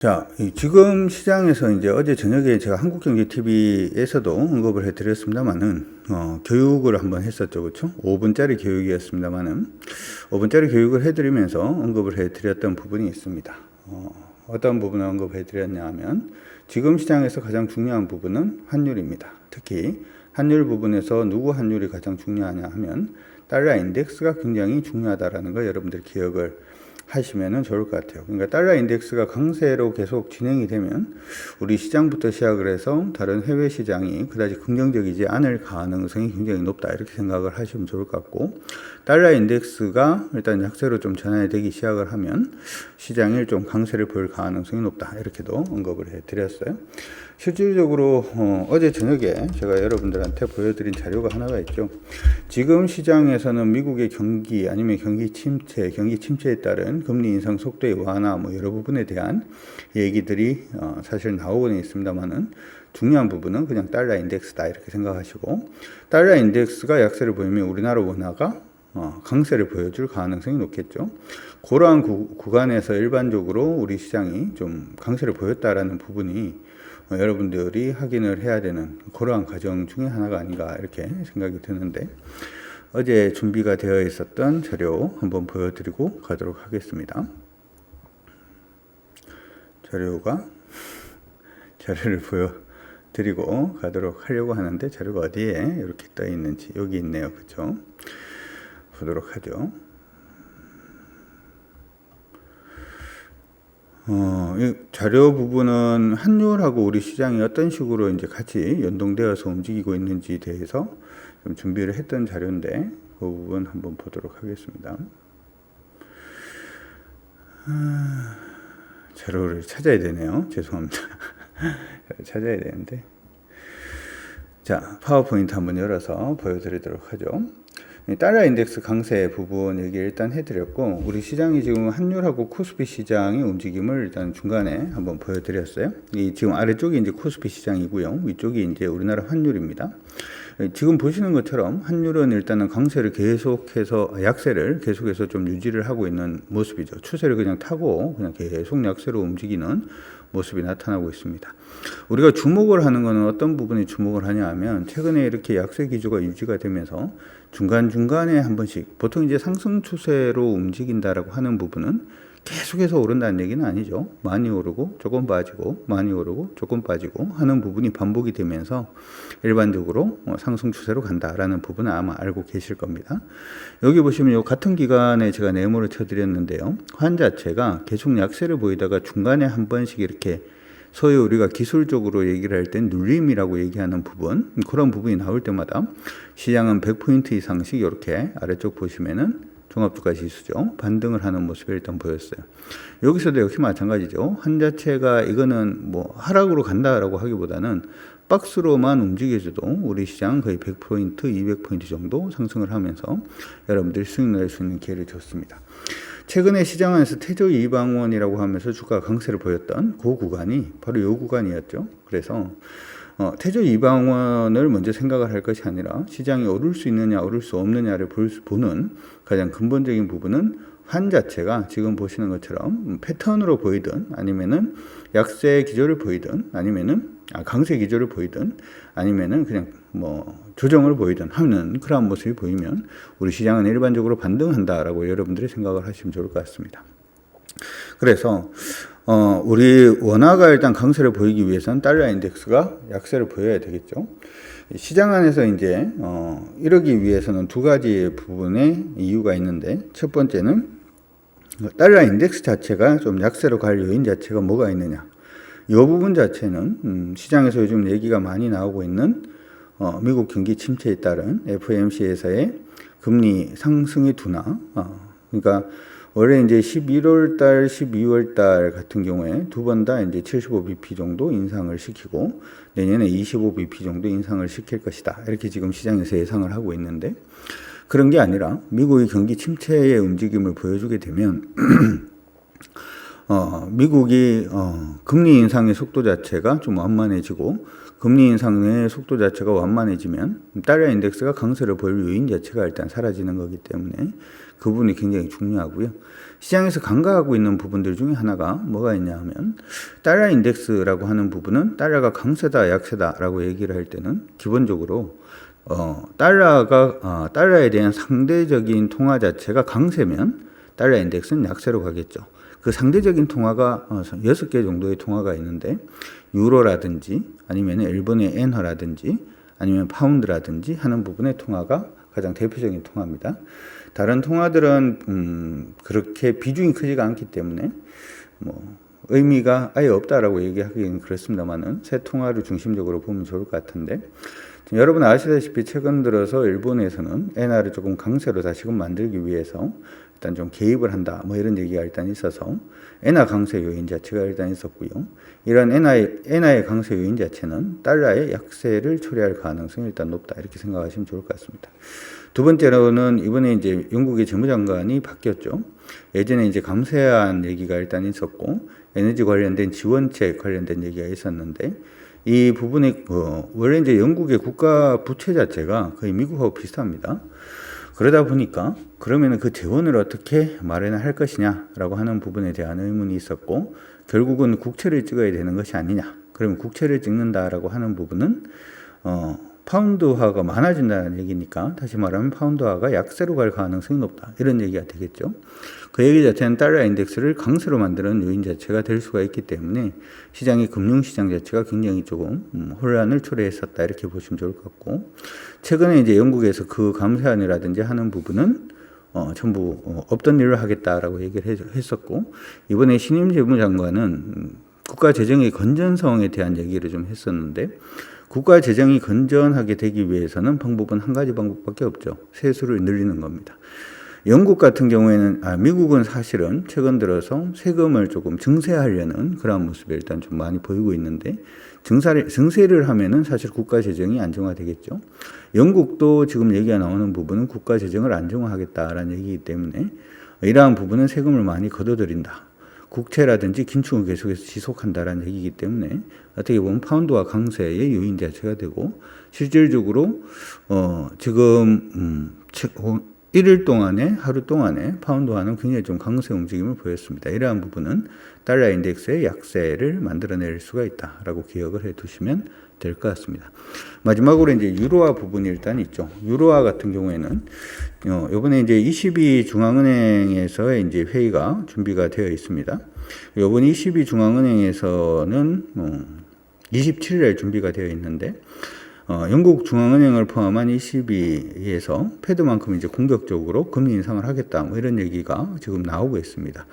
자, 지금 시장에서 이제 어제 저녁에 제가 한국경제TV에서도 언급을 해드렸습니다만은, 교육을 한번 했었죠. 그쵸? 5분짜리 교육이었습니다만은, 5분짜리 교육을 해드리면서 언급을 해드렸던 부분이 있습니다. 어떤 부분을 언급해드렸냐 하면, 지금 시장에서 가장 중요한 부분은 환율입니다. 특히, 환율 부분에서 누구 환율이 가장 중요하냐 하면, 달러 인덱스가 굉장히 중요하다라는 걸 여러분들 기억을 하시면 좋을 것 같아요. 그러니까 달러 인덱스가 강세로 계속 진행이 되면 우리 시장부터 시작을 해서 다른 해외 시장이 그다지 긍정적이지 않을 가능성이 굉장히 높다, 이렇게 생각을 하시면 좋을 것 같고, 달러 인덱스가 일단 약세로 좀 전환이 되기 시작을 하면 시장이 좀 강세를 보일 가능성이 높다, 이렇게도 언급을 해드렸어요. 실질적으로 어제 저녁에 제가 여러분들한테 보여드린 자료가 하나가 있죠. 지금 시장에서는 미국의 경기 아니면 경기 침체에 따른 금리 인상 속도의 완화, 여러 부분에 대한 얘기들이 사실 나오고는 있습니다만은, 중요한 부분은 그냥 달러 인덱스다, 이렇게 생각하시고, 달러 인덱스가 약세를 보이면 우리나라 원화가 강세를 보여줄 가능성이 높겠죠. 그러한 구간에서 일반적으로 우리 시장이 좀 강세를 보였다라는 부분이 여러분들이 확인을 해야 되는 그러한 과정 중에 하나가 아닌가, 이렇게 생각이 드는데, 어제 준비가 되어 있었던 자료 한번 보여드리고 가도록 하겠습니다. 자료를 보여드리고 가도록 하려고 하는데, 자료가 어디에 이렇게 떠 있는지, 여기 있네요. 그쵸? 보도록 하죠. 이 자료 부분은 환율하고 우리 시장이 어떤 식으로 이제 같이 연동되어서 움직이고 있는지에 대해서 좀 준비를 했던 자료인데, 그 부분 한번 보도록 하겠습니다. 자료를 찾아야 되네요. 죄송합니다. 찾아야 되는데. 자, 파워포인트 한번 열어서 보여드리도록 하죠. 달러 인덱스 강세 부분 얘기 일단 해드렸고, 우리 시장이 지금 환율하고 코스피 시장의 움직임을 일단 중간에 한번 보여드렸어요. 이 지금 아래쪽이 이제 코스피 시장이고요, 위쪽이 이제 우리나라 환율입니다. 지금 보시는 것처럼 환율은 일단은 강세를 계속해서, 약세를 계속해서 좀 유지를 하고 있는 모습이죠. 추세를 그냥 타고 그냥 계속 약세로 움직이는 모습이 나타나고 있습니다. 우리가 주목을 하는 것은 어떤 부분에 주목을 하냐 하면, 최근에 이렇게 약세 기조가 유지가 되면서 중간중간에 한 번씩, 보통 이제 상승 추세로 움직인다라고 하는 부분은 계속해서 오른다는 얘기는 아니죠. 많이 오르고 조금 빠지고, 많이 오르고 조금 빠지고 하는 부분이 반복이 되면서 일반적으로 상승 추세로 간다라는 부분은 아마 알고 계실 겁니다. 여기 보시면 요 같은 기간에 제가 네모를 쳐드렸는데요, 환 자체가 계속 약세를 보이다가 중간에 한 번씩 이렇게 소위 우리가 기술적으로 얘기를 할 땐 눌림이라고 얘기하는 부분, 그런 부분이 나올 때마다 시장은 100포인트 이상씩 이렇게 아래쪽 보시면은 종합주가 지수죠, 반등을 하는 모습을 일단 보였어요. 여기서도 역시 마찬가지죠. 한 자체가 이거는 하락으로 간다라고 하기보다는 박스로만 움직여줘도 우리 시장은 거의 100포인트, 200포인트 정도 상승을 하면서 여러분들이 수익 낼 수 있는 기회를 줬습니다. 최근에 시장 안에서 태조 이방원이라고 하면서 주가 강세를 보였던 그 구간이 바로 이 구간이었죠. 그래서 태조 이방원을 먼저 생각을 할 것이 아니라, 시장이 오를 수 있느냐 오를 수 없느냐를 보는 가장 근본적인 부분은 환 자체가 지금 보시는 것처럼 패턴으로 보이든, 아니면은 약세 기조를 보이든, 아니면은 강세 기조를 보이든, 아니면은 그냥 조정을 보이든 하는 그러한 모습이 보이면 우리 시장은 일반적으로 반등한다라고 여러분들이 생각을 하시면 좋을 것 같습니다. 그래서 우리 원화가 일단 강세를 보이기 위해서는 달러 인덱스가 약세를 보여야 되겠죠. 시장 안에서 이제 이러기 위해서는 두 가지 부분의 이유가 있는데, 첫 번째는 달러 인덱스 자체가 좀 약세로 갈 요인 자체가 뭐가 있느냐, 이 부분 자체는 시장에서 요즘 얘기가 많이 나오고 있는 미국 경기 침체에 따른 FOMC에서의 금리 상승의 둔화, 그러니까 원래 이제 11월 달, 12월 달 같은 경우에 두 번 다 이제 75bp 정도 인상을 시키고, 내년에 25bp 정도 인상을 시킬 것이다, 이렇게 지금 시장에서 예상을 하고 있는데, 그런 게 아니라 미국의 경기 침체의 움직임을 보여주게 되면 미국이 금리 인상의 속도 자체가 좀 완만해지고, 금리 인상의 속도 자체가 완만해지면 달러 인덱스가 강세를 보일 요인 자체가 일단 사라지는 거기 때문에, 그 부분이 굉장히 중요하고요. 시장에서 간과하고 있는 부분들 중에 하나가 뭐가 있냐 하면 달러 인덱스라고 하는 부분은 달러가 강세다 약세다라고 얘기를 할 때는 기본적으로 달러에 대한 상대적인 통화 자체가 강세면 달러 인덱스는 약세로 가겠죠. 그 상대적인 통화가 6개 정도의 통화가 있는데 유로라든지 아니면 일본의 엔화라든지 아니면 파운드라든지 하는 부분의 통화가 가장 대표적인 통화입니다. 다른 통화들은 그렇게 비중이 크지가 않기 때문에 뭐 의미가 아예 없다라고 얘기하기는 그렇습니다만은 새 통화를 중심적으로 보면 좋을 것 같은데 여러분 아시다시피 최근 들어서 일본에서는 엔화를 조금 강세로 다시금 만들기 위해서 일단 좀 개입을 한다 뭐 이런 얘기가 일단 있어서 엔화 강세 요인 자체가 일단 있었고요. 이런 엔화의 강세 요인 자체는 달러의 약세를 초래할 가능성이 일단 높다 이렇게 생각하시면 좋을 것 같습니다. 두 번째로는 이번에 이제 영국의 재무장관이 바뀌었죠. 예전에 이제 감세한 얘기가 일단 있었고 에너지 관련된 지원책 관련된 얘기가 있었는데 이 부분이 원래 이제 영국의 국가 부채 자체가 거의 미국하고 비슷합니다. 그러다 보니까 그러면 그 재원을 어떻게 마련할 것이냐라고 하는 부분에 대한 의문이 있었고 결국은 국채를 찍어야 되는 것이 아니냐. 그러면 국채를 찍는다라고 하는 부분은 파운드화가 많아진다는 얘기니까 다시 말하면 파운드화가 약세로 갈 가능성이 높다. 이런 얘기가 되겠죠. 그 얘기 자체는 달러 인덱스를 강세로 만드는 요인 자체가 될 수가 있기 때문에 시장의 금융시장 자체가 굉장히 조금 혼란을 초래했었다. 이렇게 보시면 좋을 것 같고 최근에 이제 영국에서 그 감세안이라든지 하는 부분은 전부 없던 일을 하겠다라고 얘기를 했었고 이번에 신임 재무장관은 국가 재정의 건전성에 대한 얘기를 좀 했었는데 국가 재정이 건전하게 되기 위해서는 방법은 한 가지 방법밖에 없죠. 세수를 늘리는 겁니다. 영국 같은 경우에는 미국은 사실은 최근 들어서 세금을 조금 증세하려는 그런 모습을 일단 좀 많이 보이고 있는데 증세를 하면은 사실 국가 재정이 안정화되겠죠. 영국도 지금 얘기가 나오는 부분은 국가 재정을 안정화하겠다라는 얘기이기 때문에 이러한 부분은 세금을 많이 걷어들인다. 국채라든지 긴축을 계속해서 지속한다라는 얘기이기 때문에 어떻게 보면 파운드와 강세의 요인 자체가 되고 실질적으로 지금 1일 동안에 하루 동안에 파운드화는 굉장히 좀 강세 움직임을 보였습니다. 이러한 부분은 달러 인덱스의 약세를 만들어낼 수가 있다라고 기억을 해두시면 될 것 같습니다. 마지막으로 이제 유로화 부분이 일단 있죠. 유로화 같은 경우에는 이번에 이제 22 중앙은행에서의 이제 회의가 준비가 되어 있습니다. 이번 22 중앙은행에서는 27일에 준비가 되어 있는데 영국 중앙은행을 포함한 22에서 패드만큼 이제 공격적으로 금리 인상을 하겠다 뭐 이런 얘기가 지금 나오고 있습니다.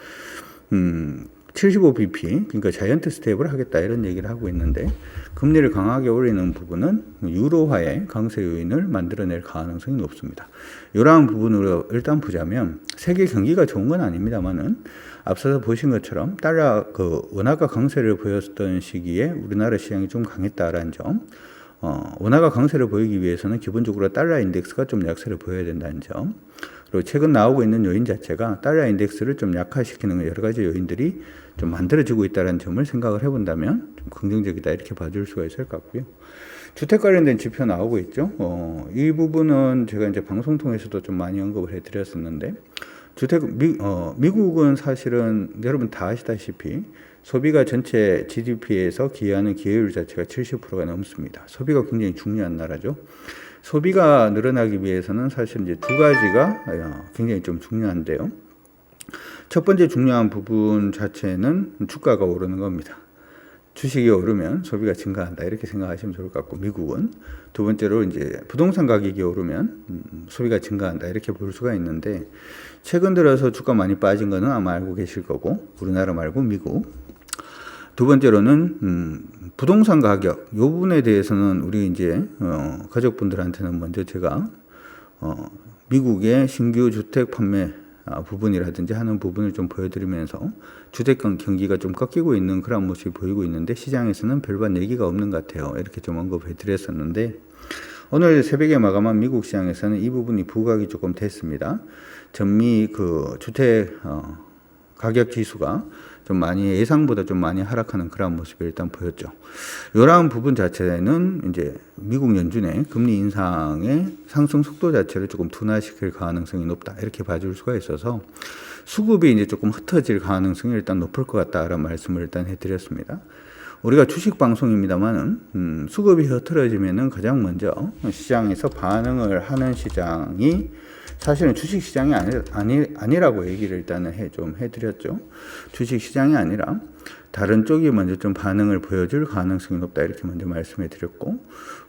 75bp 그러니까 자이언트 스텝을 하겠다 이런 얘기를 하고 있는데 금리를 강하게 올리는 부분은 유로화의 강세 요인을 만들어낼 가능성이 높습니다. 이러한 부분으로 일단 보자면 세계 경기가 좋은 건 아닙니다만은 앞서서 보신 것처럼 달러 원화가 강세를 보였던 시기에 우리나라 시장이 좀 강했다라는 점. 원화가 강세를 보이기 위해서는 기본적으로 달러 인덱스가 좀 약세를 보여야 된다는 점. 그리고 최근 나오고 있는 요인 자체가 달러 인덱스를 좀 약화시키는 여러 가지 요인들이 좀 만들어지고 있다는 점을 생각을 해본다면 좀 긍정적이다 이렇게 봐줄 수가 있을 것 같고요. 주택 관련된 지표 나오고 있죠. 이 부분은 제가 이제 방송 통해서도 좀 많이 언급을 해드렸었는데 미국은 사실은 여러분 다 아시다시피 소비가 전체 GDP에서 기여하는 기여율 자체가 70%가 넘습니다. 소비가 굉장히 중요한 나라죠. 소비가 늘어나기 위해서는 사실 이제 두 가지가 굉장히 좀 중요한데요. 첫 번째 중요한 부분 자체는 주가가 오르는 겁니다. 주식이 오르면 소비가 증가한다 이렇게 생각하시면 좋을 것 같고 미국은 두 번째로 이제 부동산 가격이 오르면 소비가 증가한다 이렇게 볼 수가 있는데 최근 들어서 주가 많이 빠진 거는 아마 알고 계실 거고 우리나라 말고 미국 두 번째로는 부동산 가격 이 부분에 대해서는 우리 이제 가족분들한테는 먼저 제가 미국의 신규 주택 판매 부분이라든지 하는 부분을 좀 보여드리면서 주택 경기가 좀 꺾이고 있는 그런 모습이 보이고 있는데 시장에서는 별반 얘기가 없는 것 같아요. 이렇게 좀 언급해 드렸었는데 오늘 새벽에 마감한 미국 시장에서는 이 부분이 부각이 조금 됐습니다. 전미 주택 가격 지수가 좀 많이 예상보다 좀 많이 하락하는 그런 모습이 일단 보였죠. 이러한 부분 자체는 이제 미국 연준의 금리 인상의 상승 속도 자체를 조금 둔화시킬 가능성이 높다 이렇게 봐줄 수가 있어서 수급이 이제 조금 흩어질 가능성이 일단 높을 것 같다라는 말씀을 일단 해드렸습니다. 우리가 주식 방송입니다만은 수급이 흐트러지면은 가장 먼저 시장에서 반응을 하는 시장이 사실은 주식 시장이 아니라고 얘기를 일단은 좀 해드렸죠. 주식 시장이 아니라 다른 쪽이 먼저 좀 반응을 보여줄 가능성이 높다 이렇게 먼저 말씀해 드렸고,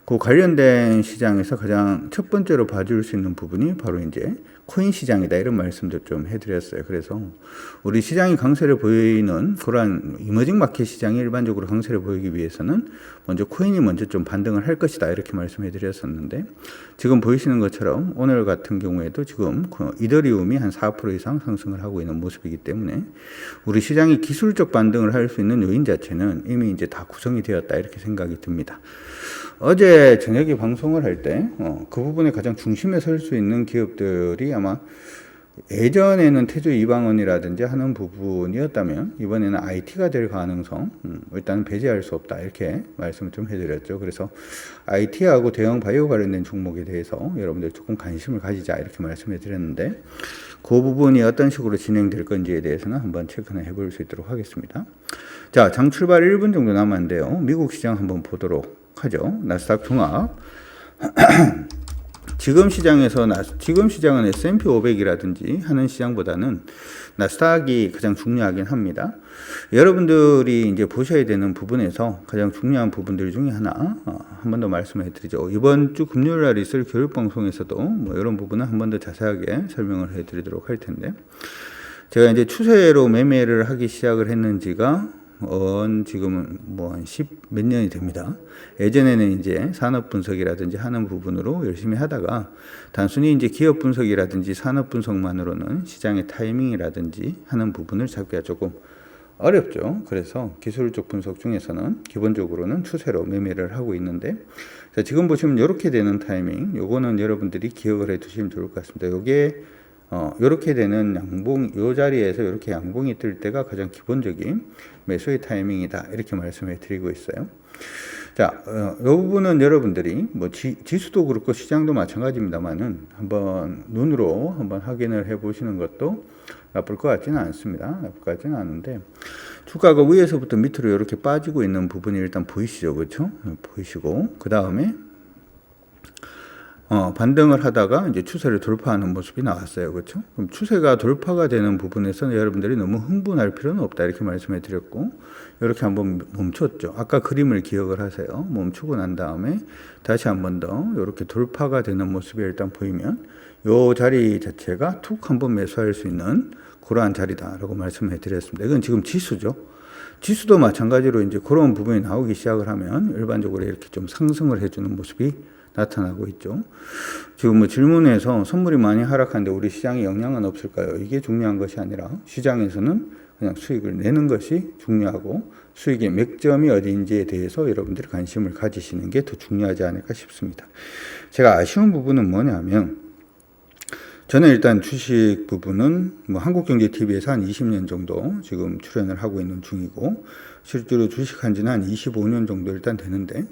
그 관련된 시장에서 가장 첫 번째로 봐줄 수 있는 부분이 바로 이제 코인 시장이다 이런 말씀도 좀 해드렸어요. 그래서 우리 시장이 강세를 보이는 그러한 이머징 마켓 시장이 일반적으로 강세를 보이기 위해서는 먼저 코인이 먼저 좀 반등을 할 것이다 이렇게 말씀해 드렸었는데, 지금 보이시는 것처럼 오늘 같은 경우에도 지금 이더리움이 한 4% 이상 상승을 하고 있는 모습이기 때문에 우리 시장이 기술적 반등을 할 수 있는 요인 자체는 이미 이제 다 구성이 되었다 이렇게 생각이 듭니다. 어제 저녁에 방송을 할 때 그 부분에 가장 중심에 설 수 있는 기업들이 아마 예전에는 태조 이방원이라든지 하는 부분이었다면 이번에는 IT가 될 가능성 일단 배제할 수 없다 이렇게 말씀을 좀 해드렸죠. 그래서 IT하고 대형 바이오 관련된 종목에 대해서 여러분들 조금 관심을 가지자 이렇게 말씀해 드렸는데, 그 부분이 어떤 식으로 진행될 건지에 대해서는 한번 체크해 볼 수 있도록 하겠습니다. 자, 장 출발 1분 정도 남았는데요. 미국 시장 한번 보도록 하죠. 나스닥 종합. 지금 시장은 S&P 500이라든지 하는 시장보다는 나스닥이 가장 중요하긴 합니다. 여러분들이 이제 보셔야 되는 부분에서 가장 중요한 부분들 중에 하나, 한 번 더 말씀해 드리죠. 이번 주 금요일 날 있을 교육방송에서도 뭐 이런 부분은 한 번 더 자세하게 설명을 해 드리도록 할 텐데, 제가 이제 추세로 매매를 하기 시작을 했는지가 지금은 뭐 한 10몇 년이 됩니다. 예전에는 이제 산업 분석이라든지 하는 부분으로 열심히 하다가 단순히 이제 기업 분석이라든지 산업 분석만으로는 시장의 타이밍이라든지 하는 부분을 잡기가 조금 어렵죠. 그래서 기술적 분석 중에서는 기본적으로는 추세로 매매를 하고 있는데, 자, 지금 보시면 이렇게 되는 타이밍, 요거는 여러분들이 기억을 해 두시면 좋을 것 같습니다. 요게 요렇게 되는 요 자리에서 이렇게 양봉이 뜰 때가 가장 기본적인 매수의 타이밍이다 이렇게 말씀해 드리고 있어요. 자, 요 부분은 여러분들이 뭐 지수도 그렇고 시장도 마찬가지입니다만은 한번 눈으로 한번 확인을 해 보시는 것도 나쁠 것 같지는 않습니다. 나쁠 것 같지는 않은데, 주가가 위에서부터 밑으로 이렇게 빠지고 있는 부분이 일단 보이시죠, 그렇죠? 보이시고 그 다음에 반등을 하다가 이제 추세를 돌파하는 모습이 나왔어요. 그렇죠? 그럼 추세가 돌파가 되는 부분에서는 여러분들이 너무 흥분할 필요는 없다 이렇게 말씀해 드렸고, 이렇게 한번 멈췄죠. 아까 그림을 기억을 하세요. 멈추고 난 다음에 다시 한번 더 이렇게 돌파가 되는 모습이 일단 보이면 이 자리 자체가 툭 한번 매수할 수 있는 그러한 자리다라고 말씀해 드렸습니다. 이건 지금 지수죠. 지수도 마찬가지로 이제 그런 부분이 나오기 시작을 하면 일반적으로 이렇게 좀 상승을 해주는 모습이 나타나고 있죠. 지금 뭐 질문에서 선물이 많이 하락하는데 우리 시장에 영향은 없을까요? 이게 중요한 것이 아니라 시장에서는 그냥 수익을 내는 것이 중요하고 수익의 맥점이 어디인지에 대해서 여러분들이 관심을 가지시는 게 더 중요하지 않을까 싶습니다. 제가 아쉬운 부분은 뭐냐면, 저는 일단 주식 부분은 뭐 한국경제TV에서 한 20년 정도 지금 출연을 하고 있는 중이고, 실제로 주식한 지는 한 25년 정도 일단 되는데,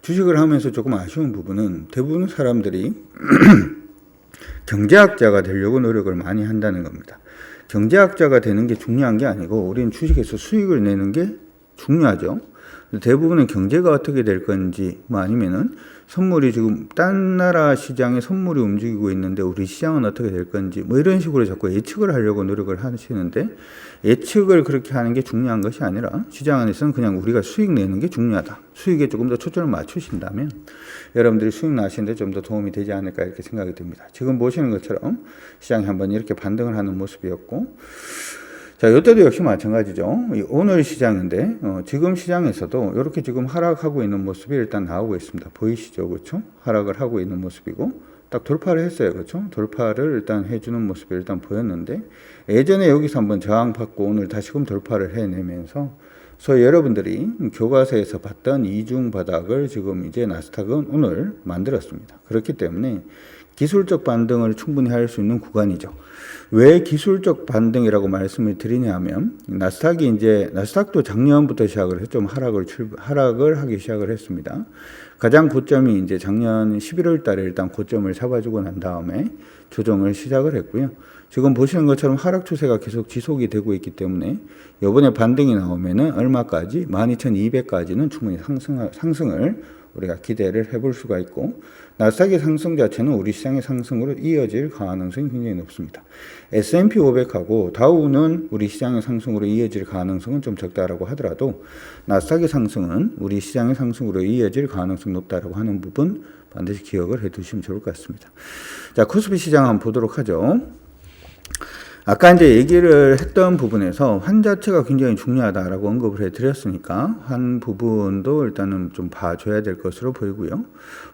주식을 하면서 조금 아쉬운 부분은 대부분 사람들이 경제학자가 되려고 노력을 많이 한다는 겁니다. 경제학자가 되는 게 중요한 게 아니고 우리는 주식에서 수익을 내는 게 중요하죠. 대부분은 경제가 어떻게 될 건지, 뭐 아니면은 선물이 지금 딴 나라 시장에 선물이 움직이고 있는데 우리 시장은 어떻게 될 건지, 뭐 이런 식으로 자꾸 예측을 하려고 노력을 하시는데, 예측을 그렇게 하는 게 중요한 것이 아니라 시장 안에서는 그냥 우리가 수익 내는 게 중요하다. 수익에 조금 더 초점을 맞추신다면 여러분들이 수익 나시는데 좀 더 도움이 되지 않을까 이렇게 생각이 듭니다. 지금 보시는 것처럼 시장이 한번 이렇게 반등을 하는 모습이었고, 자, 이때도 역시 마찬가지죠. 오늘 시장인데 지금 시장에서도 이렇게 지금 하락하고 있는 모습이 일단 나오고 있습니다. 보이시죠, 그렇죠? 하락을 하고 있는 모습이고 딱 돌파를 했어요, 그렇죠? 돌파를 일단 해주는 모습이 일단 보였는데, 예전에 여기서 한번 저항받고 오늘 다시금 돌파를 해내면서 소위 여러분들이 교과서에서 봤던 이중 바닥을 지금 이제 나스닥은 오늘 만들었습니다. 그렇기 때문에 기술적 반등을 충분히 할 수 있는 구간이죠. 왜 기술적 반등이라고 말씀을 드리냐면 나스닥도 작년부터 시작을 해서 좀 하락을 하기 시작을 했습니다. 가장 고점이 이제 작년 11월 달에 일단 고점을 잡아주고 난 다음에 조정을 시작을 했고요. 지금 보시는 것처럼 하락 추세가 계속 지속이 되고 있기 때문에 이번에 반등이 나오면은 얼마까지 12,200까지는 충분히 상승을 우리가 기대를 해볼 수가 있고, 나스닥의 상승 자체는 우리 시장의 상승으로 이어질 가능성이 굉장히 높습니다. S&P 500하고 다우는 우리 시장의 상승으로 이어질 가능성은 좀 적다라고 하더라도 나스닥의 상승은 우리 시장의 상승으로 이어질 가능성이 높다라고 하는 부분 반드시 기억을 해 두시면 좋을 것 같습니다. 자, 코스피 시장 한번 보도록 하죠. 아까 이제 얘기를 했던 부분에서 환 자체가 굉장히 중요하다라고 언급을 해드렸으니까 환 부분도 일단은 좀 봐줘야 될 것으로 보이고요.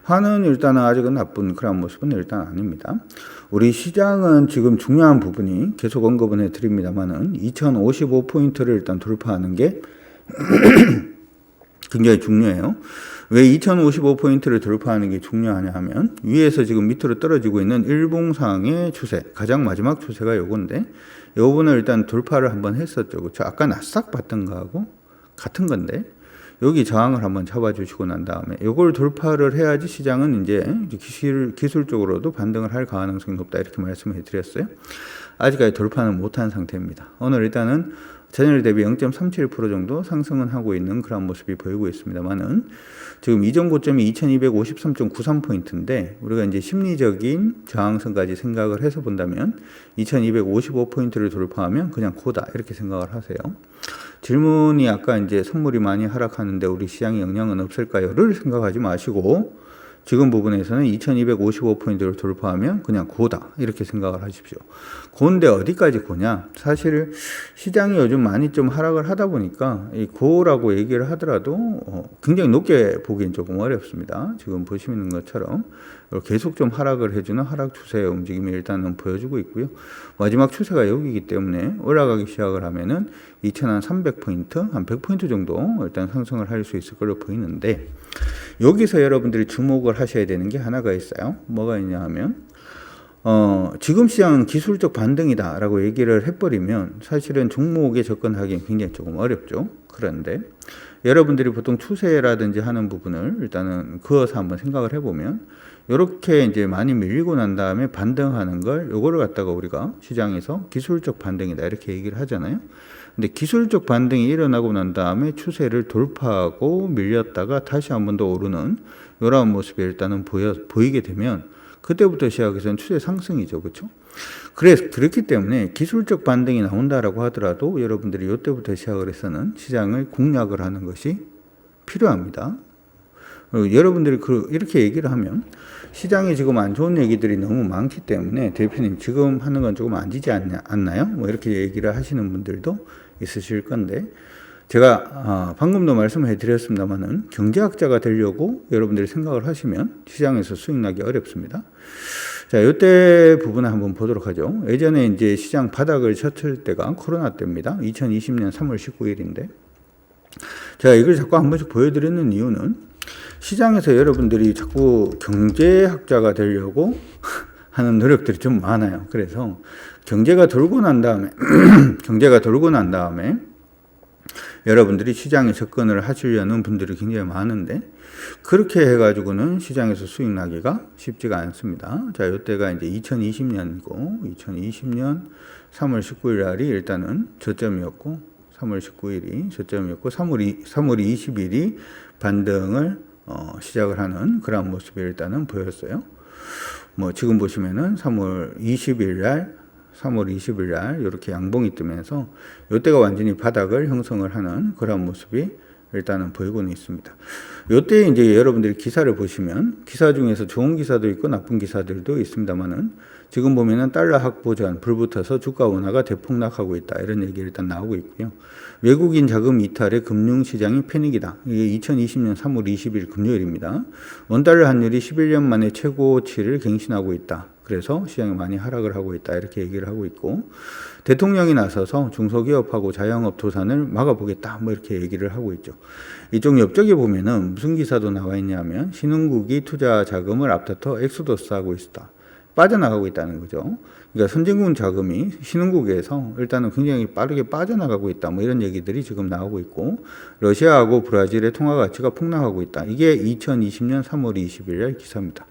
환은 일단은 아직은 나쁜 그런 모습은 일단 아닙니다. 우리 시장은 지금 중요한 부분이 계속 언급은 해드립니다만은 2055포인트를 일단 돌파하는 게 굉장히 중요해요. 왜 2055포인트를 돌파하는 게 중요하냐 하면 위에서 지금 밑으로 떨어지고 있는 일봉상의 추세, 가장 마지막 추세가 요건데 이 부분을 일단 돌파를 한번 했었죠. 그렇죠? 아까 나스닥 봤던 거하고 같은 건데 여기 저항을 한번 잡아주시고 난 다음에 요걸 돌파를 해야지 시장은 이제 기술적으로도 반등을 할 가능성이 높다 이렇게 말씀을 드렸어요. 아직까지 돌파는 못한 상태입니다. 오늘 일단은 전일 대비 0.37% 정도 상승은 하고 있는 그런 모습이 보이고 있습니다만은 지금 이전 고점이 2253.93포인트인데 우리가 이제 심리적인 저항선까지 생각을 해서 본다면 2255포인트를 돌파하면 그냥 고다 이렇게 생각을 하세요. 질문이 아까 이제 선물이 많이 하락하는데 우리 시장에 영향은 없을까요?를 생각하지 마시고 지금 부분에서는 2255포인트를 돌파하면 그냥 고다 이렇게 생각을 하십시오. 고인데 어디까지 고냐? 사실 시장이 요즘 많이 좀 하락을 하다 보니까 이 고라고 얘기를 하더라도 굉장히 높게 보기엔 조금 어렵습니다. 지금 보시는 것처럼 계속 좀 하락을 해주는 하락 추세의 움직임이 일단은 보여주고 있고요. 마지막 추세가 여기이기 때문에 올라가기 시작을 하면은 2,300포인트, 한 100포인트 정도 일단 상승을 할 수 있을 걸로 보이는데 여기서 여러분들이 주목을 하셔야 되는 게 하나가 있어요. 뭐가 있냐 하면 지금 시장은 기술적 반등이다라고 얘기를 해버리면 사실은 종목에 접근하기엔 굉장히 조금 어렵죠. 그런데 여러분들이 보통 추세라든지 하는 부분을 일단은 그어서 한번 생각을 해보면 이렇게 이제 많이 밀리고 난 다음에 반등하는 걸 요거를 갖다가 우리가 시장에서 기술적 반등이다 이렇게 얘기를 하잖아요. 근데 기술적 반등이 일어나고 난 다음에 추세를 돌파하고 밀렸다가 다시 한 번 더 오르는 이런 모습이 일단은 보이게 되면 그때부터 시작해서는 추세 상승이죠. 그렇죠? 그렇기 때문에 기술적 반등이 나온다라고 하더라도 여러분들이 이때부터 시작을 해서는 시장을 공략을 하는 것이 필요합니다. 여러분들이 이렇게 얘기를 하면 시장에 지금 안 좋은 얘기들이 너무 많기 때문에 대표님 지금 하는 건 조금 아니지 않나요? 뭐 이렇게 얘기를 하시는 분들도 있으실 건데 제가 방금도 말씀해 드렸습니다만은 경제학자가 되려고 여러분들이 생각을 하시면 시장에서 수익 나기 어렵습니다. 자, 이때 부분을 한번 보도록 하죠. 예전에 이제 시장 바닥을 쳤을 때가 코로나 때입니다. 2020년 3월 19일인데 제가 이걸 자꾸 한 번씩 보여드리는 이유는 시장에서 여러분들이 자꾸 경제학자가 되려고 하는 노력들이 좀 많아요. 그래서 경제가 돌고 난 다음에 여러분들이 시장에 접근을 하시려는 분들이 굉장히 많은데 그렇게 해가지고는 시장에서 수익 나기가 쉽지가 않습니다. 자, 이때가 이제 2020년이고 2020년 3월 19일 날이 일단은 저점이었고 3월 19일이 저점이었고 3월 20일이 반등을 시작을 하는 그런 모습이 일단은 보였어요. 뭐 지금 보시면은 3월 20일 날 이렇게 양봉이 뜨면서 이때가 완전히 바닥을 형성을 하는 그런 모습이 일단은 보이고는 있습니다. 이때 이제 여러분들이 기사를 보시면 기사 중에서 좋은 기사도 있고 나쁜 기사들도 있습니다만은 지금 보면은 달러 확보전 불붙어서 주가 원화가 대폭락하고 있다 이런 얘기 일단 나오고 있고요. 외국인 자금 이탈에 금융시장이 패닉이다. 이게 2020년 3월 20일 금요일입니다. 원달러 환율이 11년 만에 최고치를 갱신하고 있다. 그래서 시장이 많이 하락을 하고 있다 이렇게 얘기를 하고 있고 대통령이 나서서 중소기업하고 자영업 도산을 막아보겠다 뭐 이렇게 얘기를 하고 있죠. 이쪽 옆쪽에 보면은 무슨 기사도 나와 있냐면 신흥국이 투자 자금을 앞다퉈 엑소더스하고 있다. 빠져나가고 있다는 거죠. 그러니까 선진국 자금이 신흥국에서 일단은 굉장히 빠르게 빠져나가고 있다. 뭐 이런 얘기들이 지금 나오고 있고, 러시아하고 브라질의 통화 가치가 폭락하고 있다. 이게 2020년 3월 20일 기사입니다.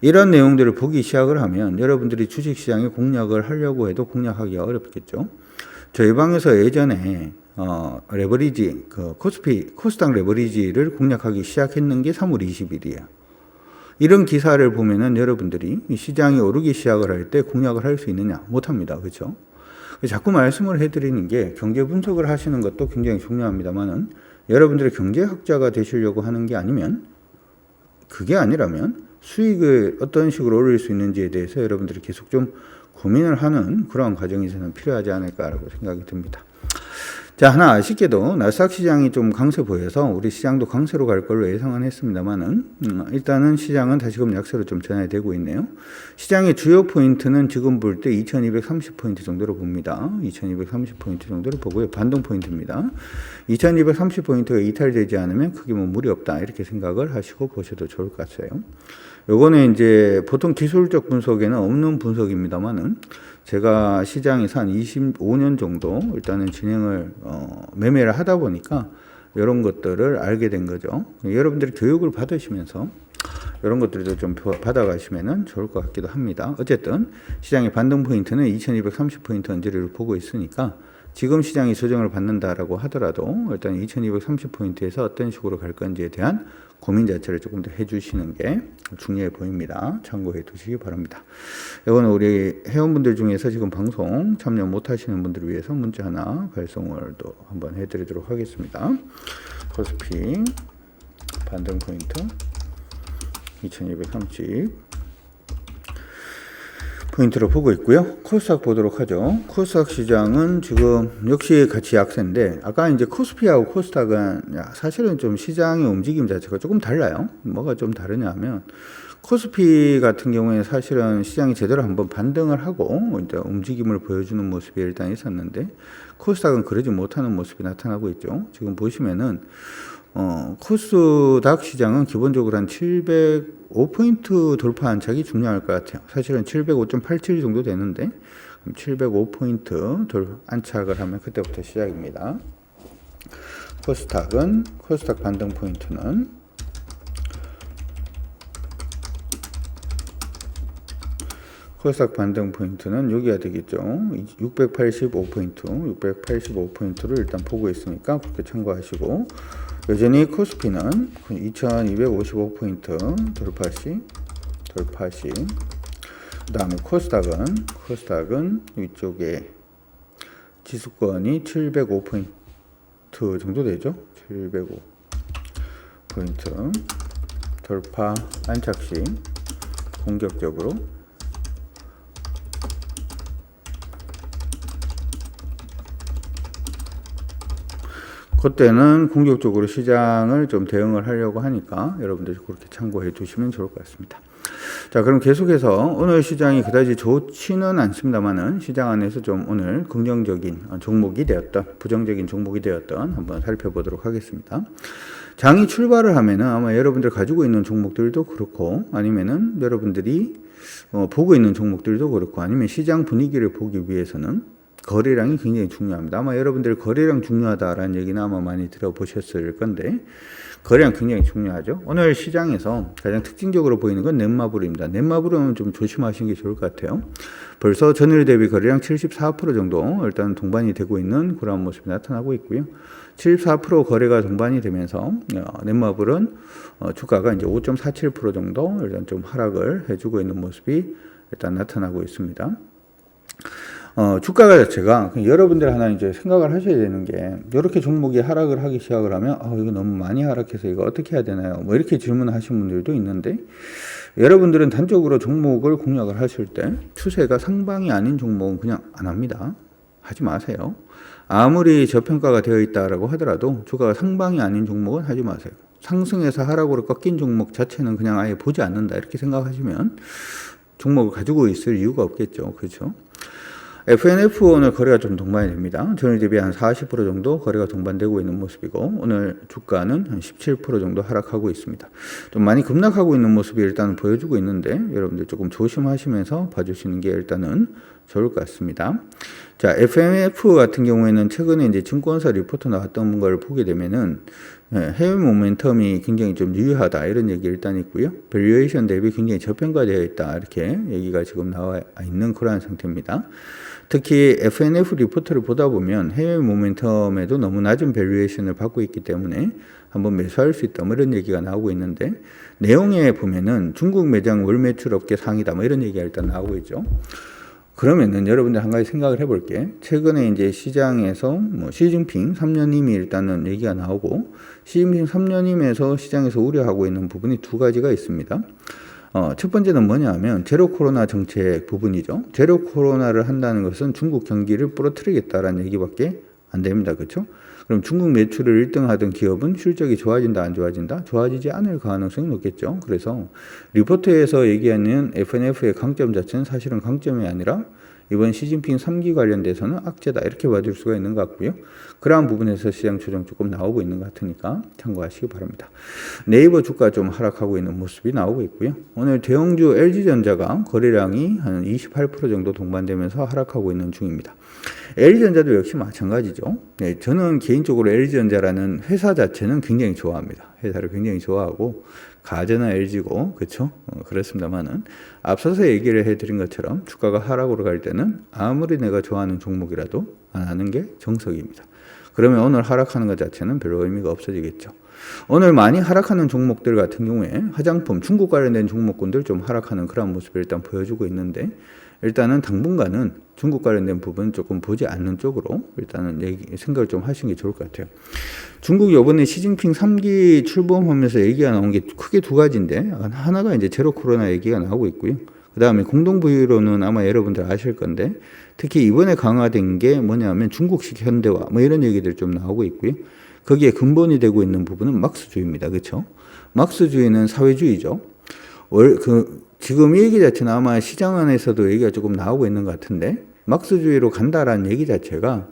이런 내용들을 보기 시작을 하면 여러분들이 주식시장에 공략을 하려고 해도 공략하기가 어렵겠죠. 저희 방에서 예전에 레버리지, 코스닥 레버리지를 공략하기 시작했는 게 3월 20일이에요. 이런 기사를 보면은 여러분들이 시장이 오르기 시작을 할 때 공략을 할 수 있느냐? 못합니다. 그렇죠? 자꾸 말씀을 해드리는 게 경제 분석을 하시는 것도 굉장히 중요합니다만은 여러분들이 경제학자가 되시려고 하는 게 아니면, 그게 아니라면 수익을 어떤 식으로 올릴 수 있는지에 대해서 여러분들이 계속 좀 고민을 하는 그런 과정이 저는 필요하지 않을까라고 생각이 듭니다. 자, 하나 아쉽게도 나스닥 시장이 좀 강세 보여서 우리 시장도 강세로 갈 걸로 예상은 했습니다만은 일단은 시장은 다시금 약세로 좀 전환되고 있네요. 시장의 주요 포인트는 지금 볼 때 2230포인트 정도로 봅니다. 2230포인트 정도로 보고요. 반등 포인트입니다. 2230포인트가 이탈되지 않으면 크게 뭐 무리 없다 이렇게 생각을 하시고 보셔도 좋을 것 같아요. 요거는 이제 보통 기술적 분석에는 없는 분석입니다만은 제가 시장에서 한 25년 정도 일단은 진행을 매매를 하다 보니까 이런 것들을 알게 된 거죠. 여러분들이 교육을 받으시면서 이런 것들도 좀 받아가시면 좋을 것 같기도 합니다. 어쨌든 시장의 반등 포인트는 2230포인트 언저리를 보고 있으니까 지금 시장이 조정을 받는다라고 하더라도 일단 2230포인트에서 어떤 식으로 갈 건지에 대한 고민 자체를 조금 더 해주시는 게 중요해 보입니다. 참고해 두시기 바랍니다. 이거는 우리 회원분들 중에서 지금 방송 참여 못 하시는 분들을 위해서 문자 하나 발송을 또 한번 해드리도록 하겠습니다. 코스피 반등 포인트 2230 포인트로 보고 있고요. 코스닥 보도록 하죠. 코스닥 시장은 지금 역시 같이 약세인데, 아까 이제 코스피하고 코스닥은 사실은 좀 시장의 움직임 자체가 조금 달라요. 뭐가 좀 다르냐 하면, 코스피 같은 경우에 사실은 시장이 제대로 한번 반등을 하고 이제 움직임을 보여주는 모습이 일단 있었는데, 코스닥은 그러지 못하는 모습이 나타나고 있죠. 지금 보시면은 코스닥 시장은 기본적으로 한 705포인트 돌파 안착이 중요할 것 같아요. 사실은 705.87 정도 되는데 705포인트 안착을 하면 그때부터 시작입니다. 코스닥 반등 포인트는 코스닥 반등 포인트는 여기가 되겠죠. 685포인트를 일단 보고 있으니까 그렇게 참고하시고, 여전히 코스피는 2255포인트 돌파 시 그 다음에 코스닥은 위쪽에 지수권이 705포인트 정도 되죠. 705포인트 돌파 안착 시 공격적으로 그때는 공격적으로 시장을 좀 대응을 하려고 하니까 여러분들이 그렇게 참고해 주시면 좋을 것 같습니다. 자, 그럼 계속해서 오늘 시장이 그다지 좋지는 않습니다만은 시장 안에서 좀 오늘 긍정적인 종목이 되었던, 부정적인 종목이 되었던 한번 살펴보도록 하겠습니다. 장이 출발을 하면은 아마 여러분들 가지고 있는 종목들도 그렇고, 아니면은 여러분들이 보고 있는 종목들도 그렇고, 아니면 시장 분위기를 보기 위해서는 거래량이 굉장히 중요합니다. 아마 여러분들 거래량 중요하다라는 얘기는 아마 많이 들어보셨을 건데, 거래량 굉장히 중요하죠. 오늘 시장에서 가장 특징적으로 보이는 건 넷마블입니다. 넷마블은 좀 조심하시는 게 좋을 것 같아요. 벌써 전일 대비 거래량 74% 정도 일단 동반이 되고 있는 그런 모습이 나타나고 있고요. 74% 거래가 동반이 되면서 넷마블은 주가가 이제 5.47% 정도 일단 좀 하락을 해주고 있는 모습이 일단 나타나고 있습니다. 주가 자체가 여러분들 하나 이제 생각을 하셔야 되는 게, 이렇게 종목이 하락을 하기 시작을 하면 이거 너무 많이 하락해서 이거 어떻게 해야 되나요? 뭐 이렇게 질문하시는 분들도 있는데, 여러분들은 단적으로 종목을 공략을 하실 때 추세가 상방이 아닌 종목은 그냥 안 합니다. 하지 마세요. 아무리 저평가가 되어 있다라고 하더라도 주가가 상방이 아닌 종목은 하지 마세요. 상승해서 하락으로 꺾인 종목 자체는 그냥 아예 보지 않는다 이렇게 생각하시면 종목을 가지고 있을 이유가 없겠죠. 그렇죠? FNF 오늘 거래가 좀 동반이 됩니다. 전일 대비 한 40% 정도 거래가 동반되고 있는 모습이고, 오늘 주가는 한 17% 정도 하락하고 있습니다. 좀 많이 급락하고 있는 모습이 일단 보여주고 있는데, 여러분들 조금 조심하시면서 봐주시는 게 일단은 좋을 것 같습니다. 자, FNF 같은 경우에는 최근에 이제 증권사 리포트 나왔던 걸 보게 되면은 해외 모멘텀이 굉장히 좀 유효하다 이런 얘기 일단 있고요. 밸류에이션 대비 굉장히 저평가되어 있다 이렇게 얘기가 지금 나와 있는 그러한 상태입니다. 특히 FNF 리포트를 보다 보면 해외 모멘텀에도 너무 낮은 밸류에이션을 받고 있기 때문에 한번 매수할 수 있다 뭐 이런 얘기가 나오고 있는데, 내용에 보면은 중국 매장 월 매출 업계 상위다 뭐 이런 얘기가 일단 나오고 있죠. 그러면은 여러분들 한 가지 생각을 해볼게. 최근에 이제 시장에서 뭐 시진핑 3년임이 일단은 얘기가 나오고, 시진핑 3년임에서 시장에서 우려하고 있는 부분이 두 가지가 있습니다. 첫 번째는 뭐냐 하면 제로 코로나 정책 부분이죠. 제로 코로나를 한다는 것은 중국 경기를 부러뜨리겠다라는 얘기밖에 안 됩니다. 그렇죠? 그럼 중국 매출을 1등 하던 기업은 실적이 좋아진다 안 좋아진다? 좋아지지 않을 가능성이 높겠죠. 그래서 리포트에서 얘기하는 FNF의 강점 자체는 사실은 강점이 아니라 이번 시진핑 3기 관련돼서는 악재다 이렇게 봐줄 수가 있는 것 같고요. 그러한 부분에서 시장 조정 조금 나오고 있는 것 같으니까 참고하시기 바랍니다. 네이버 주가 좀 하락하고 있는 모습이 나오고 있고요. 오늘 대형주 LG전자가 거래량이 한 28% 정도 동반되면서 하락하고 있는 중입니다. LG전자도 역시 마찬가지죠. 네, 저는 개인적으로 LG전자라는 회사 자체는 굉장히 좋아합니다. 회사를 굉장히 좋아하고 가전은 LG고 그렇죠? 그렇습니다만은 앞서서 얘기를 해드린 것처럼 주가가 하락으로 갈 때는 아무리 내가 좋아하는 종목이라도 안 하는 게 정석입니다. 그러면 오늘 하락하는 것 자체는 별로 의미가 없어지겠죠. 오늘 많이 하락하는 종목들 같은 경우에 화장품, 중국 관련된 종목군들 좀 하락하는 그런 모습을 일단 보여주고 있는데, 일단은 당분간은 중국 관련된 부분 조금 보지 않는 쪽으로 일단은 생각을 좀 하시는 게 좋을 것 같아요. 중국 이번에 시진핑 3기 출범하면서 얘기가 나온 게 크게 두 가지인데, 하나가 이제 제로 코로나 얘기가 나오고 있고요. 그 다음에 공동 부유로는 아마 여러분들 아실 건데, 특히 이번에 강화된 게 뭐냐면 중국식 현대화 뭐 이런 얘기들 좀 나오고 있고요. 거기에 근본이 되고 있는 부분은 막스주의입니다. 그렇죠? 막스주의는 사회주의죠. 지금 이 얘기 자체는 아마 시장 안에서도 얘기가 조금 나오고 있는 것 같은데, 막스주의로 간다라는 얘기 자체가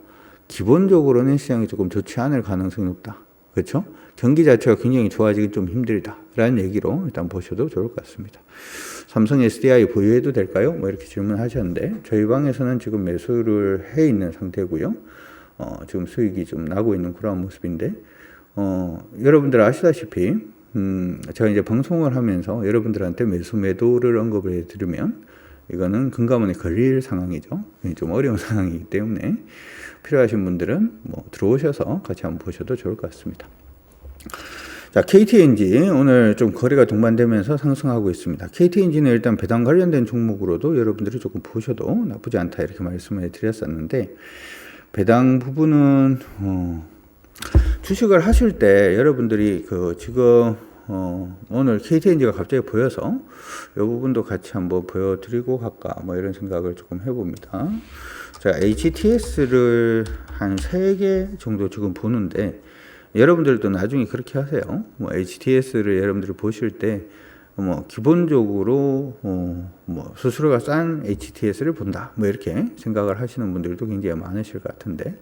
기본적으로는 시장이 조금 좋지 않을 가능성이 높다. 그렇죠? 경기 자체가 굉장히 좋아지기 좀 힘들다라는 얘기로 일단 보셔도 좋을 것 같습니다. 삼성 SDI 보유해도 될까요? 뭐 이렇게 질문하셨는데, 저희 방에서는 지금 매수를 해 있는 상태고요. 지금 수익이 좀 나고 있는 그런 모습인데, 여러분들 아시다시피 제가 이제 방송을 하면서 여러분들한테 매수 매도를 언급을 해드리면 이거는 금감원에 걸릴 상황이죠. 좀 어려운 상황이기 때문에 필요하신 분들은 뭐 들어오셔서 같이 한번 보셔도 좋을 것 같습니다. 자, KTNG 오늘 좀 거래가 동반되면서 상승하고 있습니다. KTNG는 일단 배당 관련된 종목으로도 여러분들이 조금 보셔도 나쁘지 않다 이렇게 말씀을 드렸었는데, 배당 부분은 주식을 하실 때 여러분들이 지금 오늘 KTNG가 갑자기 보여서 이 부분도 같이 한번 보여드리고 갈까 뭐 이런 생각을 조금 해봅니다. 제가 HTS를 한 3개 정도 지금 보는데, 여러분들도 나중에 그렇게 하세요. 뭐 HTS를 여러분들이 보실 때 뭐 기본적으로 뭐 수수료가 싼 HTS를 본다 뭐 이렇게 생각을 하시는 분들도 굉장히 많으실 것 같은데,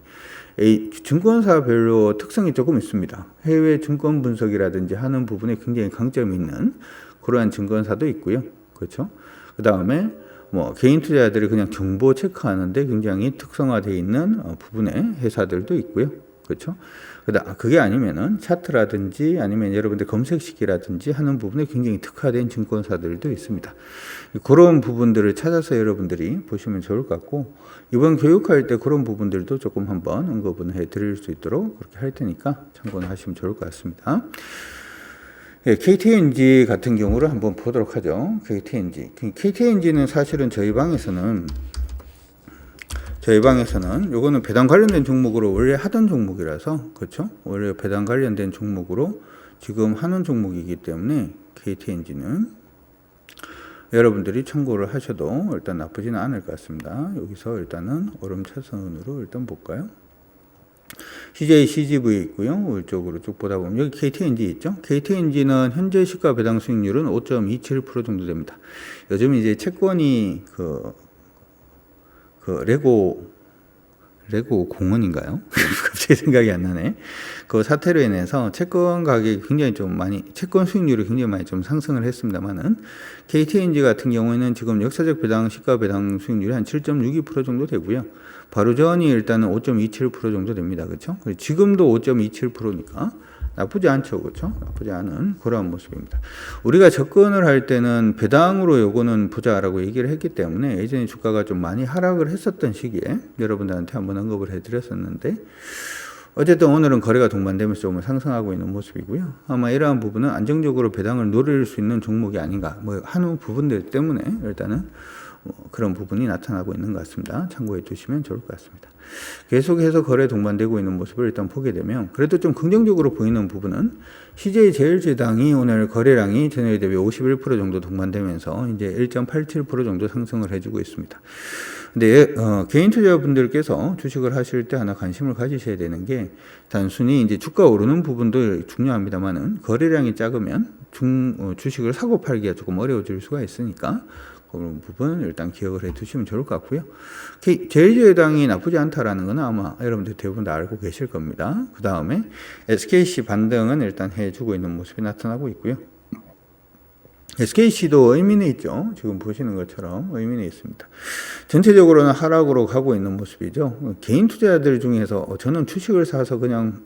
증권사별로 특성이 조금 있습니다. 해외 증권 분석이라든지 하는 부분에 굉장히 강점이 있는 그러한 증권사도 있고요. 그렇죠? 그 다음에 뭐 개인 투자자들이 그냥 정보 체크하는데 굉장히 특성화되어 있는 부분의 회사들도 있고요. 그렇죠? 그게 아니면은 차트라든지 아니면 여러분들 검색시키라든지 하는 부분에 굉장히 특화된 증권사들도 있습니다. 그런 부분들을 찾아서 여러분들이 보시면 좋을 것 같고, 이번 교육할 때 그런 부분들도 조금 한번 언급을 해 드릴 수 있도록 그렇게 할 테니까 참고는 하시면 좋을 것 같습니다. 예, KTNG 같은 경우를 한번 보도록 하죠. KTNG는 사실은 저희 방에서는 요거는 배당 관련된 종목으로 원래 하던 종목이라서, 그렇죠? 원래 배당 관련된 종목으로 지금 하는 종목이기 때문에 KTNG는 여러분들이 참고를 하셔도 일단 나쁘지는 않을 것 같습니다. 여기서 일단은 오름차선으로 일단 볼까요? CJ, CGV 있고요. 이쪽으로 쭉 보다 보면 여기 KTNG 있죠? KTNG는 현재 시가 배당 수익률은 5.27% 정도 됩니다. 요즘 이제 채권이 그 레고 공원인가요? 갑자기 생각이 안 나네. 그 사태로 인해서 채권 가격이 굉장히 좀 많이, 채권 수익률이 굉장히 많이 좀 상승을 했습니다만은, KTNG 같은 경우에는 지금 역사적 배당, 시가 배당 수익률이 한 7.62% 정도 되고요. 바로 전이 일단은 5.27% 정도 됩니다. 그렇죠? 지금도 5.27%니까 나쁘지 않죠. 그렇죠? 나쁘지 않은 그러한 모습입니다. 우리가 접근을 할 때는 배당으로 요거는 보자라고 얘기를 했기 때문에 예전에 주가가 좀 많이 하락을 했었던 시기에 여러분들한테 한번 언급을 해드렸었는데, 어쨌든 오늘은 거래가 동반되면서 좀 상승하고 있는 모습이고요. 아마 이러한 부분은 안정적으로 배당을 노릴 수 있는 종목이 아닌가, 뭐 한 부분들 때문에 일단은 그런 부분이 나타나고 있는 것 같습니다. 참고해 두시면 좋을 것 같습니다. 계속해서 거래 동반되고 있는 모습을 일단 보게 되면, 그래도 좀 긍정적으로 보이는 부분은 CJ제일제당이 오늘 거래량이 전일 대비 51% 정도 동반되면서 이제 1.87% 정도 상승을 해주고 있습니다. 근데 개인 투자분들께서 주식을 하실 때 하나 관심을 가지셔야 되는 게, 단순히 이제 주가 오르는 부분도 중요합니다만은 거래량이 작으면 주식을 사고 팔기가 조금 어려워질 수가 있으니까 그런 부분 일단 기억을 해 두시면 좋을 것 같고요. 제일제당이 나쁘지 않다라는 건 아마 여러분들 대부분 다 알고 계실 겁니다. 그 다음에 SKC 반등은 일단 해주고 있는 모습이 나타나고 있고요. SKC도 의미는 있죠. 지금 보시는 것처럼 의미는 있습니다. 전체적으로는 하락으로 가고 있는 모습이죠. 개인 투자자들 중에서 저는 주식을 사서 그냥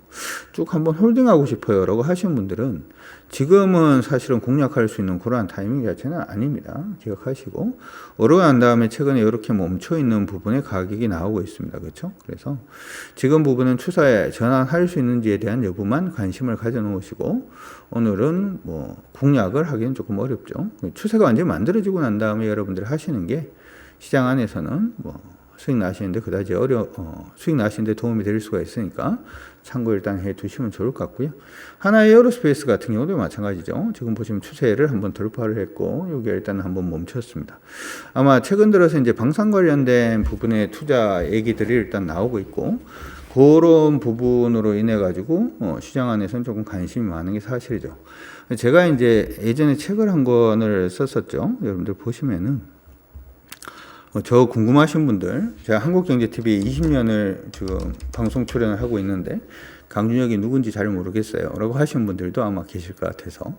쭉 한번 홀딩하고 싶어요 라고 하시는 분들은 지금은 사실은 공략할 수 있는 그러한 타이밍 자체는 아닙니다. 기억하시고, 오르고 난 다음에 최근에 이렇게 멈춰 있는 부분에 가격이 나오고 있습니다. 그렇죠? 그래서 지금 부분은 추세에 전환할 수 있는지에 대한 여부만 관심을 가져 놓으시고, 오늘은 뭐 공략을 하기는 조금 어렵죠. 추세가 완전히 만들어지고 난 다음에 여러분들이 하시는 게 시장 안에서는 뭐 수익 나시는데 그다지 수익 나시는데 도움이 될 수가 있으니까 참고 일단 해 두시면 좋을 것 같고요. 하나의 에어로스페이스 같은 경우도 마찬가지죠. 지금 보시면 추세를 한번 돌파를 했고, 여기 일단 한번 멈췄습니다. 아마 최근 들어서 이제 방산 관련된 부분의 투자 얘기들이 일단 나오고 있고, 그런 부분으로 인해 가지고 시장 안에서는 조금 관심이 많은 게 사실이죠. 제가 이제 예전에 책을 한 권을 썼었죠. 여러분들 보시면은 저 궁금하신 분들, 제가 한국경제TV에 20년을 지금 방송 출연을 하고 있는데 강준혁이 누군지 잘 모르겠어요 라고 하시는 분들도 아마 계실 것 같아서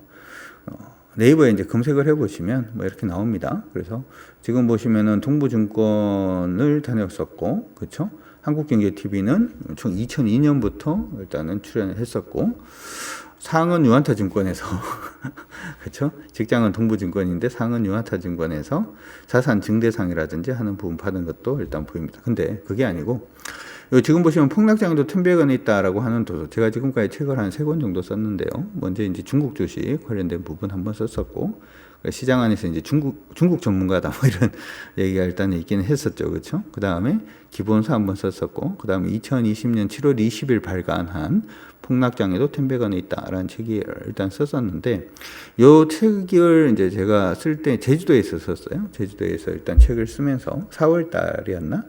네이버에 이제 검색을 해보시면 뭐 이렇게 나옵니다. 그래서 지금 보시면은 동부증권을 다녔었고, 그렇죠? 한국경제TV는 총 2002년부터 일단은 출연을 했었고, 상은 유한타증권에서 그렇죠? 직장은 동부증권인데 상은 유한타증권에서 자산 증대상이라든지 하는 부분 받은 것도 일단 보입니다. 근데 그게 아니고 지금 보시면 폭락장도 1,100원에 있다라고 하는 도서, 제가 지금까지 책을 한 3권 정도 썼는데요. 먼저 이제 중국 주식 관련된 부분 한번 썼었고, 시장 안에서 이제 중국 전문가다 뭐 이런 얘기가 일단 있기는 했었죠. 그렇죠? 그 다음에 기본서 한번 썼었고, 그 다음에 2020년 7월 20일 발간한 폭락장에도 1,100원에 있다라는 책이 일단 썼었는데, 요 책을 이제 제가 쓸 때 제주도에서 썼어요. 제주도에서 일단 책을 쓰면서 4월 달이었나?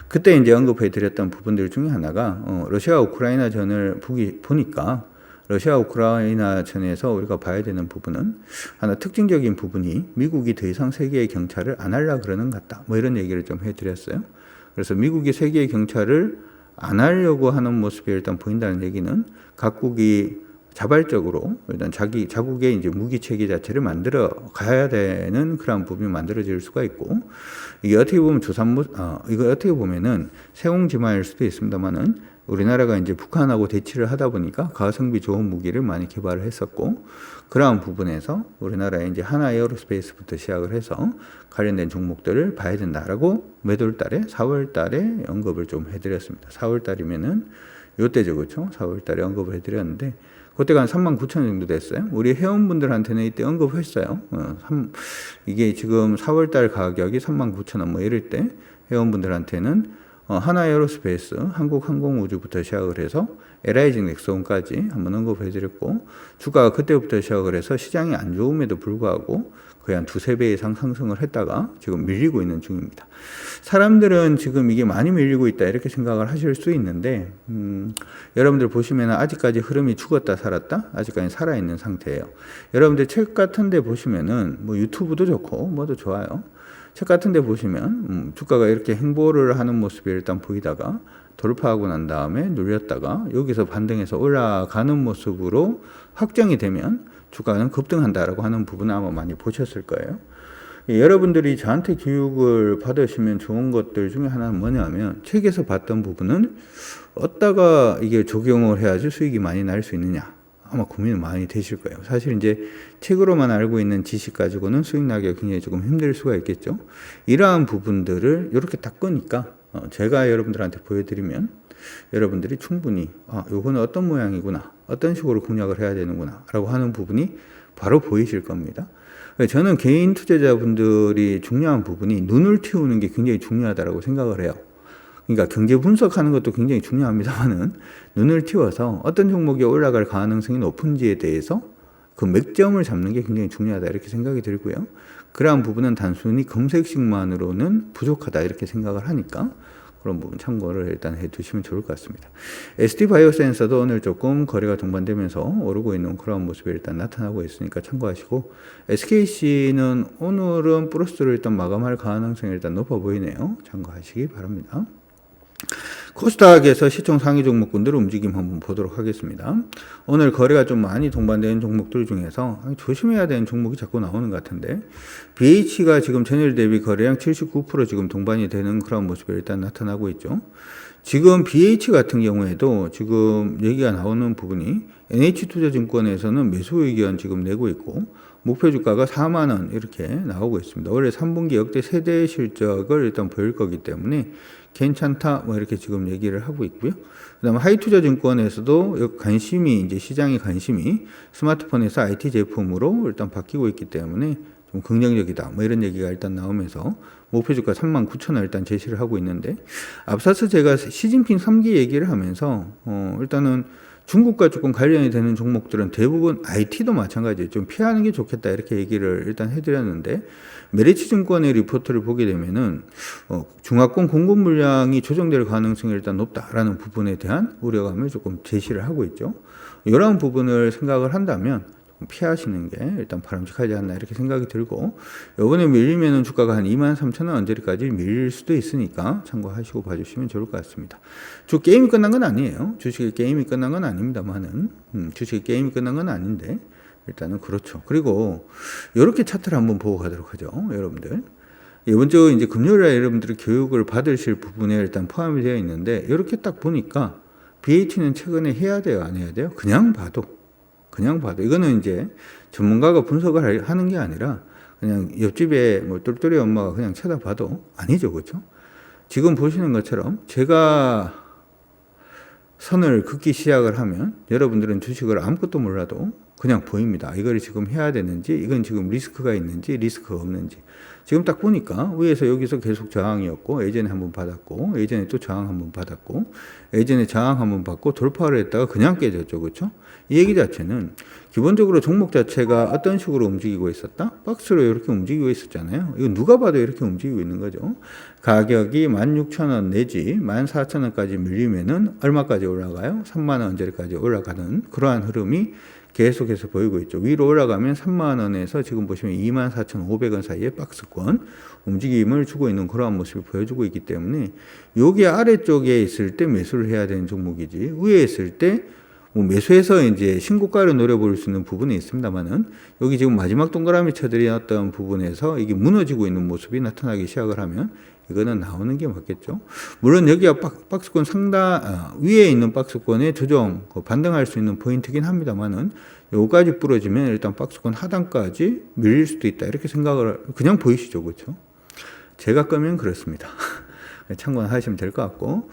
그때 이제 언급해 드렸던 부분들 중에 하나가 러시아 우크라이나 전을 보니까 러시아 우크라이나 전에서 우리가 봐야 되는 부분은 하나 특징적인 부분이 미국이 더 이상 세계의 경찰을 안 하려고 그러는 것 같다. 뭐 이런 얘기를 좀 해드렸어요. 그래서 미국이 세계의 경찰을 안 하려고 하는 모습이 일단 보인다는 얘기는 각국이 자발적으로 일단 자국의 이제 무기 체계 자체를 만들어 가야 되는 그런 부분이 만들어질 수가 있고, 이게 어떻게 보면 이거 어떻게 보면은 세공지마일 수도 있습니다만은 우리나라가 이제 북한하고 대치를 하다 보니까 가성비 좋은 무기를 많이 개발을 했었고, 그러한 부분에서 우리나라에 이제 하나 에어로스페이스부터 시작을 해서 관련된 종목들을 봐야 된다라고 매달 달에 4월 달에 언급을 좀 해드렸습니다. 4월 달이면은 요때죠, 그렇죠? 4월 달에 언급을 해드렸는데 그때가 한 39,000원 정도 됐어요. 우리 회원분들한테는 이때 언급했어요. 이게 지금 4월 달 가격이 39,000원 뭐 이럴 때 회원분들한테는 하나 에어로스페이스, 한국항공우주부터 시작을 해서 LIG 넥슨까지 한번 언급해드렸고, 주가가 그때부터 시작을 해서 시장이 안 좋음에도 불구하고 거의 한 2-3배 이상 상승을 했다가 지금 밀리고 있는 중입니다. 사람들은 지금 이게 많이 밀리고 있다 이렇게 생각을 하실 수 있는데, 여러분들 보시면 아직까지 흐름이 죽었다 살았다 아직까지 살아있는 상태예요. 여러분들 책 같은 데 보시면은 뭐 유튜브도 좋고 뭐도 좋아요. 책 같은 데 보시면 주가가 이렇게 행보를 하는 모습이 일단 보이다가 돌파하고 난 다음에 눌렸다가 여기서 반등해서 올라가는 모습으로 확정이 되면 주가는 급등한다라고 하는 부분을 아마 많이 보셨을 거예요. 여러분들이 저한테 교육을 받으시면 좋은 것들 중에 하나는 뭐냐면 책에서 봤던 부분은 어디다가 이게 적용을 해야지 수익이 많이 날 수 있느냐 아마 고민을 많이 되실 거예요. 사실 이제 책으로만 알고 있는 지식 가지고는 수익 나기가 굉장히 조금 힘들 수가 있겠죠. 이러한 부분들을 이렇게 딱 끄니까 제가 여러분들한테 보여드리면 여러분들이 충분히 요거는 어떤 모양이구나 어떤 식으로 공략을 해야 되는구나 라고 하는 부분이 바로 보이실 겁니다. 저는 개인 투자자분들이 중요한 부분이 눈을 틔우는 게 굉장히 중요하다고 생각을 해요. 그러니까 경제 분석하는 것도 굉장히 중요합니다만은 눈을 틔워서 어떤 종목이 올라갈 가능성이 높은지에 대해서 그 맥점을 잡는 게 굉장히 중요하다 이렇게 생각이 들고요. 그러한 부분은 단순히 검색식만으로는 부족하다 이렇게 생각을 하니까 그런 부분 참고를 일단 해두시면 좋을 것 같습니다. ST바이오센서도 오늘 조금 거래가 동반되면서 오르고 있는 그런 모습이 일단 나타나고 있으니까 참고하시고 SKC는 오늘은 플러스를 일단 마감할 가능성이 일단 높아 보이네요. 참고하시기 바랍니다. 코스닥에서 시총 상위 종목군들 움직임 한번 보도록 하겠습니다. 오늘 거래가 좀 많이 동반되는 종목들 중에서 조심해야 되는 종목이 자꾸 나오는 것 같은데 BH가 지금 전일 대비 거래량 79% 지금 동반이 되는 그런 모습이 일단 나타나고 있죠. 지금 BH 같은 경우에도 지금 얘기가 나오는 부분이 NH투자증권에서는 매수 의견 지금 내고 있고 목표 주가가 4만 원 이렇게 나오고 있습니다. 올해 3분기 역대 최대 실적을 일단 보일 거기 때문에 괜찮다 뭐 이렇게 지금 얘기를 하고 있고요. 그다음에 하이투자증권에서도 관심이 이제 시장의 관심이 스마트폰에서 IT 제품으로 일단 바뀌고 있기 때문에 좀 긍정적이다 뭐 이런 얘기가 일단 나오면서 목표 주가 39,000원 일단 제시를 하고 있는데 앞서서 제가 시진핑 3기 얘기를 하면서 일단은 중국과 조금 관련이 되는 종목들은 대부분 IT도 마찬가지예요. 좀 피하는 게 좋겠다 이렇게 얘기를 일단 해드렸는데 메리츠증권의 리포트를 보게 되면은 중화권 공급 물량이 조정될 가능성이 일단 높다라는 부분에 대한 우려감을 조금 제시를 하고 있죠. 이러한 부분을 생각을 한다면 피하시는 게 일단 바람직하지 않나 이렇게 생각이 들고 이번에 밀리면은 주가가 한 23,000원 언저리까지 밀릴 수도 있으니까 참고하시고 봐주시면 좋을 것 같습니다. 주 게임이 끝난 건 아니에요. 주식의 게임이 끝난 건 아닙니다만은 주식의 게임이 끝난 건 아닌데 일단은 그렇죠. 그리고 이렇게 차트를 한번 보고 가도록 하죠. 여러분들 이번 주 이제 금요일에 여러분들이 교육을 받으실 부분에 일단 포함이 되어 있는데 이렇게 딱 보니까 BH는 최근에 해야 돼요, 안 해야 돼요? 그냥 봐도 이거는 이제 전문가가 분석을 하는 게 아니라 그냥 옆집에 뭐 똘똘이 엄마가 그냥 쳐다봐도 아니죠, 그렇죠? 지금 보시는 것처럼 제가 선을 긋기 시작을 하면 여러분들은 주식을 아무것도 몰라도 그냥 보입니다. 이걸 지금 해야 되는지, 이건 지금 리스크가 있는지, 리스크가 없는지. 지금 딱 보니까 위에서 여기서 계속 저항이었고, 예전에 한번 받았고, 예전에 또 저항 한번 받았고, 예전에 저항 한번 받고 돌파를 했다가 그냥 깨졌죠. 그렇죠? 이 얘기 자체는 기본적으로 종목 자체가 어떤 식으로 움직이고 있었다? 박스로 이렇게 움직이고 있었잖아요. 이거 누가 봐도 이렇게 움직이고 있는 거죠. 가격이 16,000원 내지 14,000원까지 밀리면은 얼마까지 올라가요? 3만 원 언저리까지 올라가는 그러한 흐름이 계속해서 보이고 있죠. 위로 올라가면 3만 원에서 지금 보시면 24,500원 사이에 박스권 움직임을 주고 있는 그러한 모습을 보여주고 있기 때문에 여기 아래쪽에 있을 때 매수를 해야 되는 종목이지 위에 있을 때 뭐 매수해서 이제 신고가를 노려볼 수 있는 부분이 있습니다만은 여기 지금 마지막 동그라미 쳐드렸던 부분에서 이게 무너지고 있는 모습이 나타나기 시작을 하면 이거는 나오는 게 맞겠죠. 물론 여기가 박스권 위에 있는 박스권의 조정, 반등할 수 있는 포인트긴 합니다만은 요까지 부러지면 일단 박스권 하단까지 밀릴 수도 있다. 이렇게 생각을 그냥 보이시죠. 그렇죠? 제가 끄면 그렇습니다. 참고하시면 될 것 같고.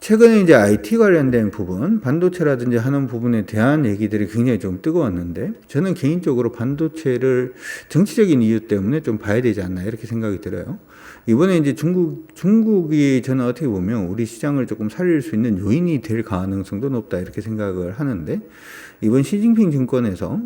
최근에 이제 IT 관련된 부분, 반도체라든지 하는 부분에 대한 얘기들이 굉장히 좀 뜨거웠는데, 저는 개인적으로 반도체를 정치적인 이유 때문에 좀 봐야 되지 않나, 이렇게 생각이 들어요. 이번에 이제 중국이 저는 어떻게 보면 우리 시장을 조금 살릴 수 있는 요인이 될 가능성도 높다, 이렇게 생각을 하는데, 이번 시진핑 증권에서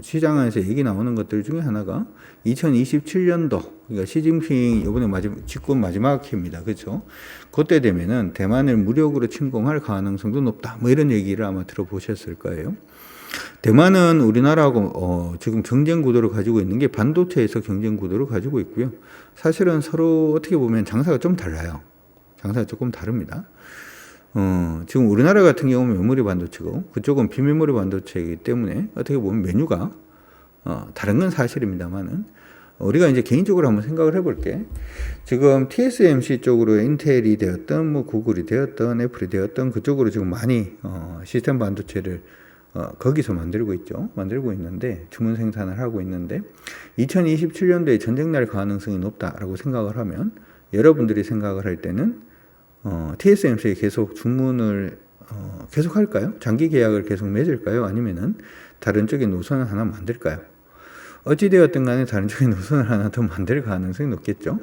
시장 안에서 얘기 나오는 것들 중에 하나가 2027년도, 그러니까 시진핑 이번에 집권 마지막 해입니다. 그렇죠? 그때 되면은 대만을 무력으로 침공할 가능성도 높다. 뭐 이런 얘기를 아마 들어보셨을 거예요. 대만은 우리나라하고 지금 경쟁 구도를 가지고 있는 게 반도체에서 경쟁 구도를 가지고 있고요. 사실은 서로 어떻게 보면 장사가 좀 달라요. 장사가 조금 다릅니다. 지금 우리나라 같은 경우는 메모리 반도체고 그쪽은 비메모리 반도체이기 때문에 어떻게 보면 메뉴가 다른 건 사실입니다만은 우리가 이제 개인적으로 한번 생각을 해볼게. 지금 TSMC 쪽으로 인텔이 되었던 뭐 구글이 되었던 애플이 되었던 그쪽으로 지금 많이 시스템 반도체를 거기서 만들고 있죠. 만들고 있는데 주문 생산을 하고 있는데 2027년도에 전쟁 날 가능성이 높다라고 생각을 하면 여러분들이 생각을 할 때는 TSMC에 계속 주문을 계속 할까요? 장기 계약을 계속 맺을까요? 아니면은 다른 쪽에 노선을 하나 만들까요? 어찌되었든 간에 다른 쪽에 노선을 하나 더 만들 가능성이 높겠죠.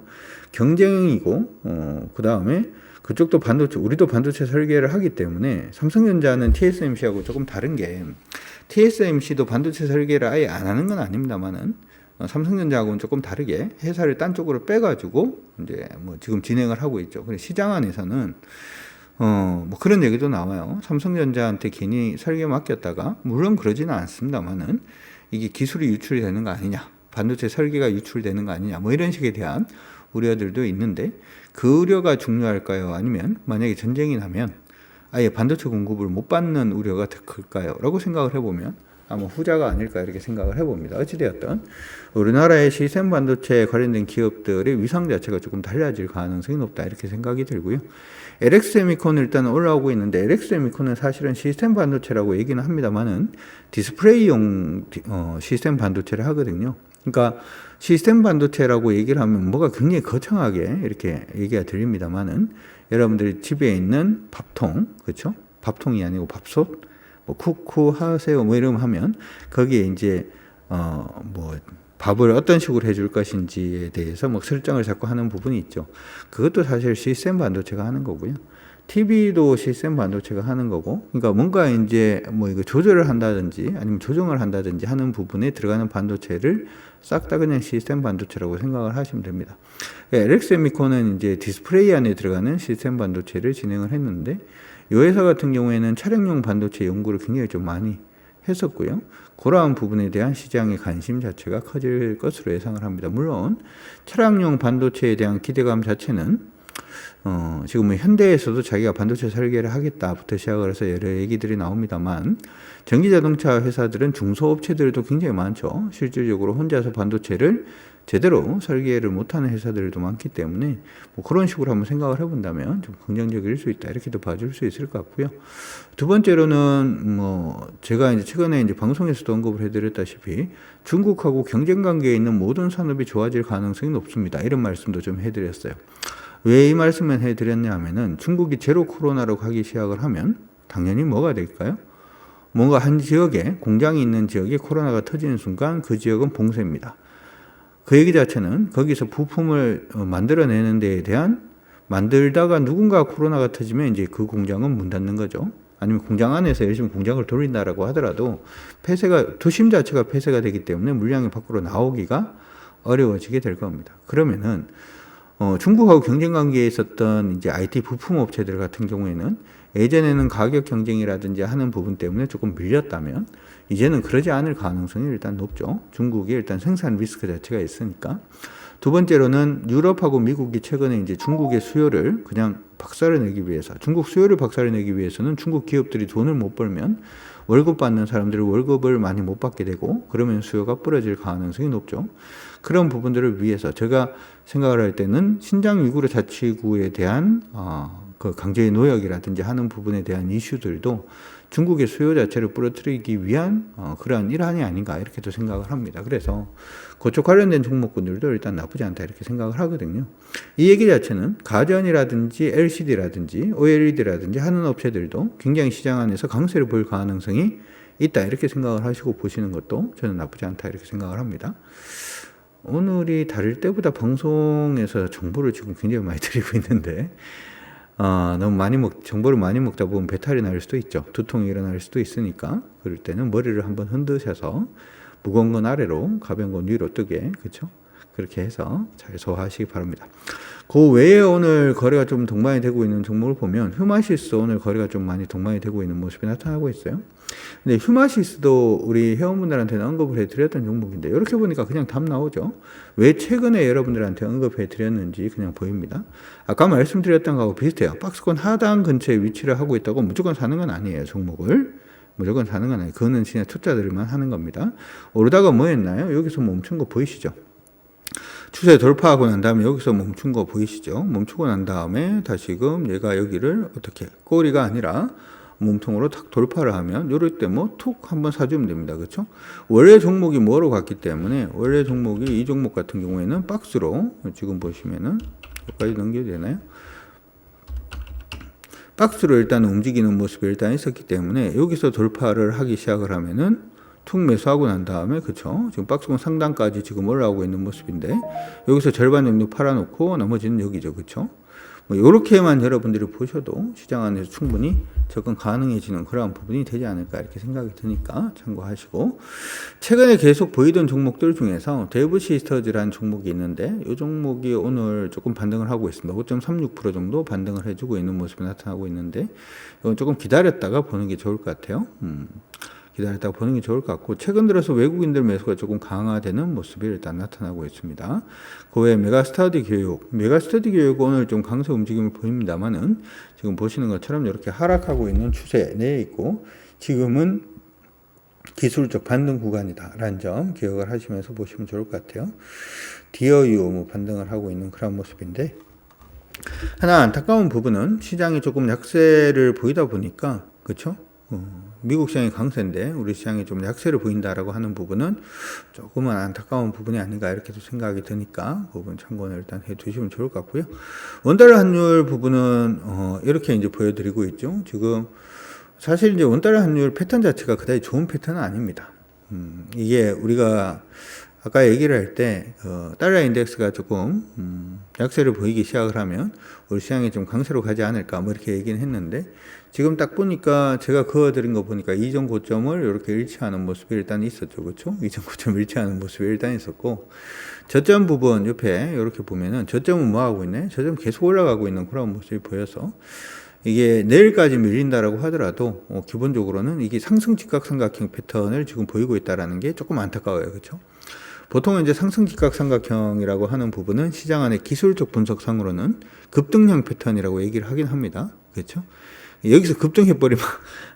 경쟁이고 그 다음에 그쪽도 반도체, 우리도 반도체 설계를 하기 때문에 삼성전자는 TSMC하고 조금 다른 게 TSMC도 반도체 설계를 아예 안 하는 건 아닙니다만은 삼성전자하고는 조금 다르게 회사를 딴 쪽으로 빼가지고 이제 뭐 지금 진행을 하고 있죠. 그래서 시장 안에서는 뭐 그런 얘기도 나와요. 삼성전자한테 괜히 설계 맡겼다가 물론 그러지는 않습니다만은 이게 기술이 유출이 되는 거 아니냐, 반도체 설계가 유출되는 거 아니냐, 뭐 이런 식에 대한 우려들도 있는데 그 우려가 중요할까요? 아니면 만약에 전쟁이 나면 아예 반도체 공급을 못 받는 우려가 더 클까요? 라고 생각을 해보면 아마 후자가 아닐까 이렇게 생각을 해봅니다. 어찌되었든 우리나라의 시스템 반도체에 관련된 기업들의 위상 자체가 조금 달라질 가능성이 높다 이렇게 생각이 들고요. LX세미콘은 일단 올라오고 있는데 LX세미콘은 사실은 시스템 반도체라고 얘기는 합니다만은 디스플레이용 시스템 반도체를 하거든요. 그러니까 시스템 반도체라고 얘기를 하면 뭐가 굉장히 거창하게 이렇게 얘기가 들립니다만은 여러분들이 집에 있는 밥통, 그렇죠? 밥통이 아니고 밥솥, 뭐 쿠쿠 하세요 뭐 이러면 하면 거기에 이제 뭐 밥을 어떤 식으로 해줄 것인지에 대해서 뭐 설정을 자꾸 하는 부분이 있죠. 그것도 사실 시스템 반도체가 하는 거고요. TV도 시스템 반도체가 하는 거고, 그러니까 뭔가 이제 뭐 이거 조절을 한다든지 아니면 조정을 한다든지 하는 부분에 들어가는 반도체를 싹 다 그냥 시스템 반도체라고 생각을 하시면 됩니다. LX세미콘은 이제 디스플레이 안에 들어가는 시스템 반도체를 진행을 했는데, 이 회사 같은 경우에는 차량용 반도체 연구를 굉장히 좀 많이 했었고요. 그러한 부분에 대한 시장의 관심 자체가 커질 것으로 예상을 합니다. 물론 차량용 반도체에 대한 기대감 자체는 지금 뭐 현대에서도 자기가 반도체 설계를 하겠다부터 시작을 해서 여러 얘기들이 나옵니다만 전기자동차 회사들은 중소업체들도 굉장히 많죠. 실질적으로 혼자서 반도체를 제대로 설계를 못하는 회사들도 많기 때문에 뭐 그런 식으로 한번 생각을 해본다면 좀 긍정적일 수 있다 이렇게도 봐줄 수 있을 것 같고요. 두 번째로는 뭐 제가 이제 최근에 이제 방송에서도 언급을 해드렸다시피 중국하고 경쟁 관계에 있는 모든 산업이 좋아질 가능성이 높습니다. 이런 말씀도 좀 해드렸어요. 왜 이 말씀을 해드렸냐 하면은 중국이 제로 코로나로 가기 시작을 하면 당연히 뭐가 될까요? 뭔가 한 지역에 공장이 있는 지역에 코로나가 터지는 순간 그 지역은 봉쇄입니다. 그 얘기 자체는 거기서 부품을 만들어내는 데에 대한 만들다가 누군가 코로나가 터지면 이제 그 공장은 문 닫는 거죠. 아니면 공장 안에서 열심히 공장을 돌린다라고 하더라도 폐쇄가, 도심 자체가 폐쇄가 되기 때문에 물량이 밖으로 나오기가 어려워지게 될 겁니다. 그러면은 중국하고 경쟁 관계에 있었던 이제 IT 부품 업체들 같은 경우에는 예전에는 가격 경쟁이라든지 하는 부분 때문에 조금 밀렸다면 이제는 그러지 않을 가능성이 일단 높죠. 중국이 일단 생산 리스크 자체가 있으니까. 두 번째로는 유럽하고 미국이 최근에 이제 중국의 수요를 그냥 박살내기 위해서, 중국 수요를 박살내기 위해서는 중국 기업들이 돈을 못 벌면 월급 받는 사람들이 월급을 많이 못 받게 되고 그러면 수요가 부러질 가능성이 높죠. 그런 부분들을 위해서 제가 생각을 할 때는 신장 위구르 자치구에 대한 그 강제의 노역이라든지 하는 부분에 대한 이슈들도 중국의 수요 자체를 부러뜨리기 위한 그러한 일환이 아닌가 이렇게도 생각을 합니다. 그래서 그쪽 관련된 종목군들도 일단 나쁘지 않다 이렇게 생각을 하거든요. 이 얘기 자체는 가전이라든지 LCD라든지 OLED라든지 하는 업체들도 굉장히 시장 안에서 강세를 볼 가능성이 있다 이렇게 생각을 하시고 보시는 것도 저는 나쁘지 않다 이렇게 생각을 합니다. 오늘이 다를 때보다 방송에서 정보를 지금 굉장히 많이 드리고 있는데 너무 정보를 많이 먹다 보면 배탈이 날 수도 있죠. 두통이 일어날 수도 있으니까 그럴 때는 머리를 한번 흔드셔서 무거운 건 아래로 가벼운 건 위로 뜨게, 그렇죠? 그렇게 해서 잘 소화하시기 바랍니다. 그 외에 오늘 거래가 좀 동반이 되고 있는 종목을 보면 휴마시스 오늘 거래가 좀 많이 동반이 되고 있는 모습이 나타나고 있어요. 근데 휴마시스도 우리 회원분들한테는 언급을 해드렸던 종목인데 이렇게 보니까 그냥 답 나오죠. 왜 최근에 여러분들한테 언급해드렸는지 그냥 보입니다. 아까 말씀드렸던 거하고 비슷해요. 박스권 하단 근처에 위치를 하고 있다고 무조건 사는 건 아니에요. 종목을. 무조건 사는 건 아니에요. 그거는 그냥 투자들만 하는 겁니다. 오르다가 뭐 했나요? 여기서 멈춘 거 보이시죠? 추세 돌파하고 난 다음에 여기서 멈춘 거 보이시죠? 멈추고 난 다음에 다시금 얘가 여기를 어떻게 꼬리가 아니라 몸통으로 탁 돌파를 하면 이럴 때 뭐 툭 한번 사주면 됩니다. 그렇죠? 원래 종목이 뭐로 갔기 때문에 원래 종목이 이 종목 같은 경우에는 박스로 지금 보시면은 여기까지 넘겨도 되나요? 박스로 일단 움직이는 모습이 일단 있었기 때문에 여기서 돌파를 하기 시작을 하면은 툭 매수하고 난 다음에 그쵸? 지금 박스권 상단까지 지금 올라오고 있는 모습인데 여기서 절반 정도 팔아놓고 나머지는 여기죠. 그쵸? 뭐 요렇게만 여러분들이 보셔도 시장 안에서 충분히 접근 가능해지는 그러한 부분이 되지 않을까 이렇게 생각이 드니까 참고하시고 최근에 계속 보이던 종목들 중에서 데이브 시스터즈라는 종목이 있는데 이 종목이 오늘 조금 반등을 하고 있습니다. 5.36% 정도 반등을 해주고 있는 모습이 나타나고 있는데 이건 조금 기다렸다가 보는 게 좋을 것 같아요. 기다렸다가 보는 게 좋을 것 같고 최근 들어서 외국인들 매수가 조금 강화되는 모습이 일단 나타나고 있습니다. 그 외에 메가스터디 교육 오늘 좀 강세 움직임을 보입니다만은 지금 보시는 것처럼 이렇게 하락하고 있는 추세 내에 있고 지금은 기술적 반등 구간이다라는 점 기억을 하시면서 보시면 좋을 것 같아요. 디어유 반등을 하고 있는 그런 모습인데 하나 안타까운 부분은 시장이 조금 약세를 보이다 보니까 그렇죠? 미국 시장이 강세인데 우리 시장이 좀 약세를 보인다라고 하는 부분은 조금은 안타까운 부분이 아닌가 이렇게도 생각이 드니까 그 부분 참고는 일단 해 두시면 좋을 것 같고요. 원달러 환율 부분은 이렇게 이제 보여드리고 있죠. 지금 사실 이제 원달러 환율 패턴 자체가 그다지 좋은 패턴은 아닙니다. 이게 우리가 아까 얘기를 할 때 달러 인덱스가 조금 약세를 보이기 시작을 하면 우리 시장이 좀 강세로 가지 않을까 뭐 이렇게 얘기는 했는데 지금 딱 보니까 제가 그어드린 거 보니까 이전 고점을 이렇게 일치하는 모습이 일단 있었죠. 그렇죠? 이전 고점 일치하는 모습이 일단 있었고 저점 부분 옆에 이렇게 보면은 저점은 뭐 하고 있네? 저점 계속 올라가고 있는 그런 모습이 보여서 이게 내일까지 밀린다라고 하더라도 기본적으로는 이게 상승 직각삼각형 패턴을 지금 보이고 있다라는 게 조금 안타까워요. 그렇죠? 보통은 이제 상승 직각삼각형이라고 하는 부분은 시장 안의 기술적 분석상으로는 급등형 패턴이라고 얘기를 하긴 합니다. 그렇죠? 여기서 급등해버리면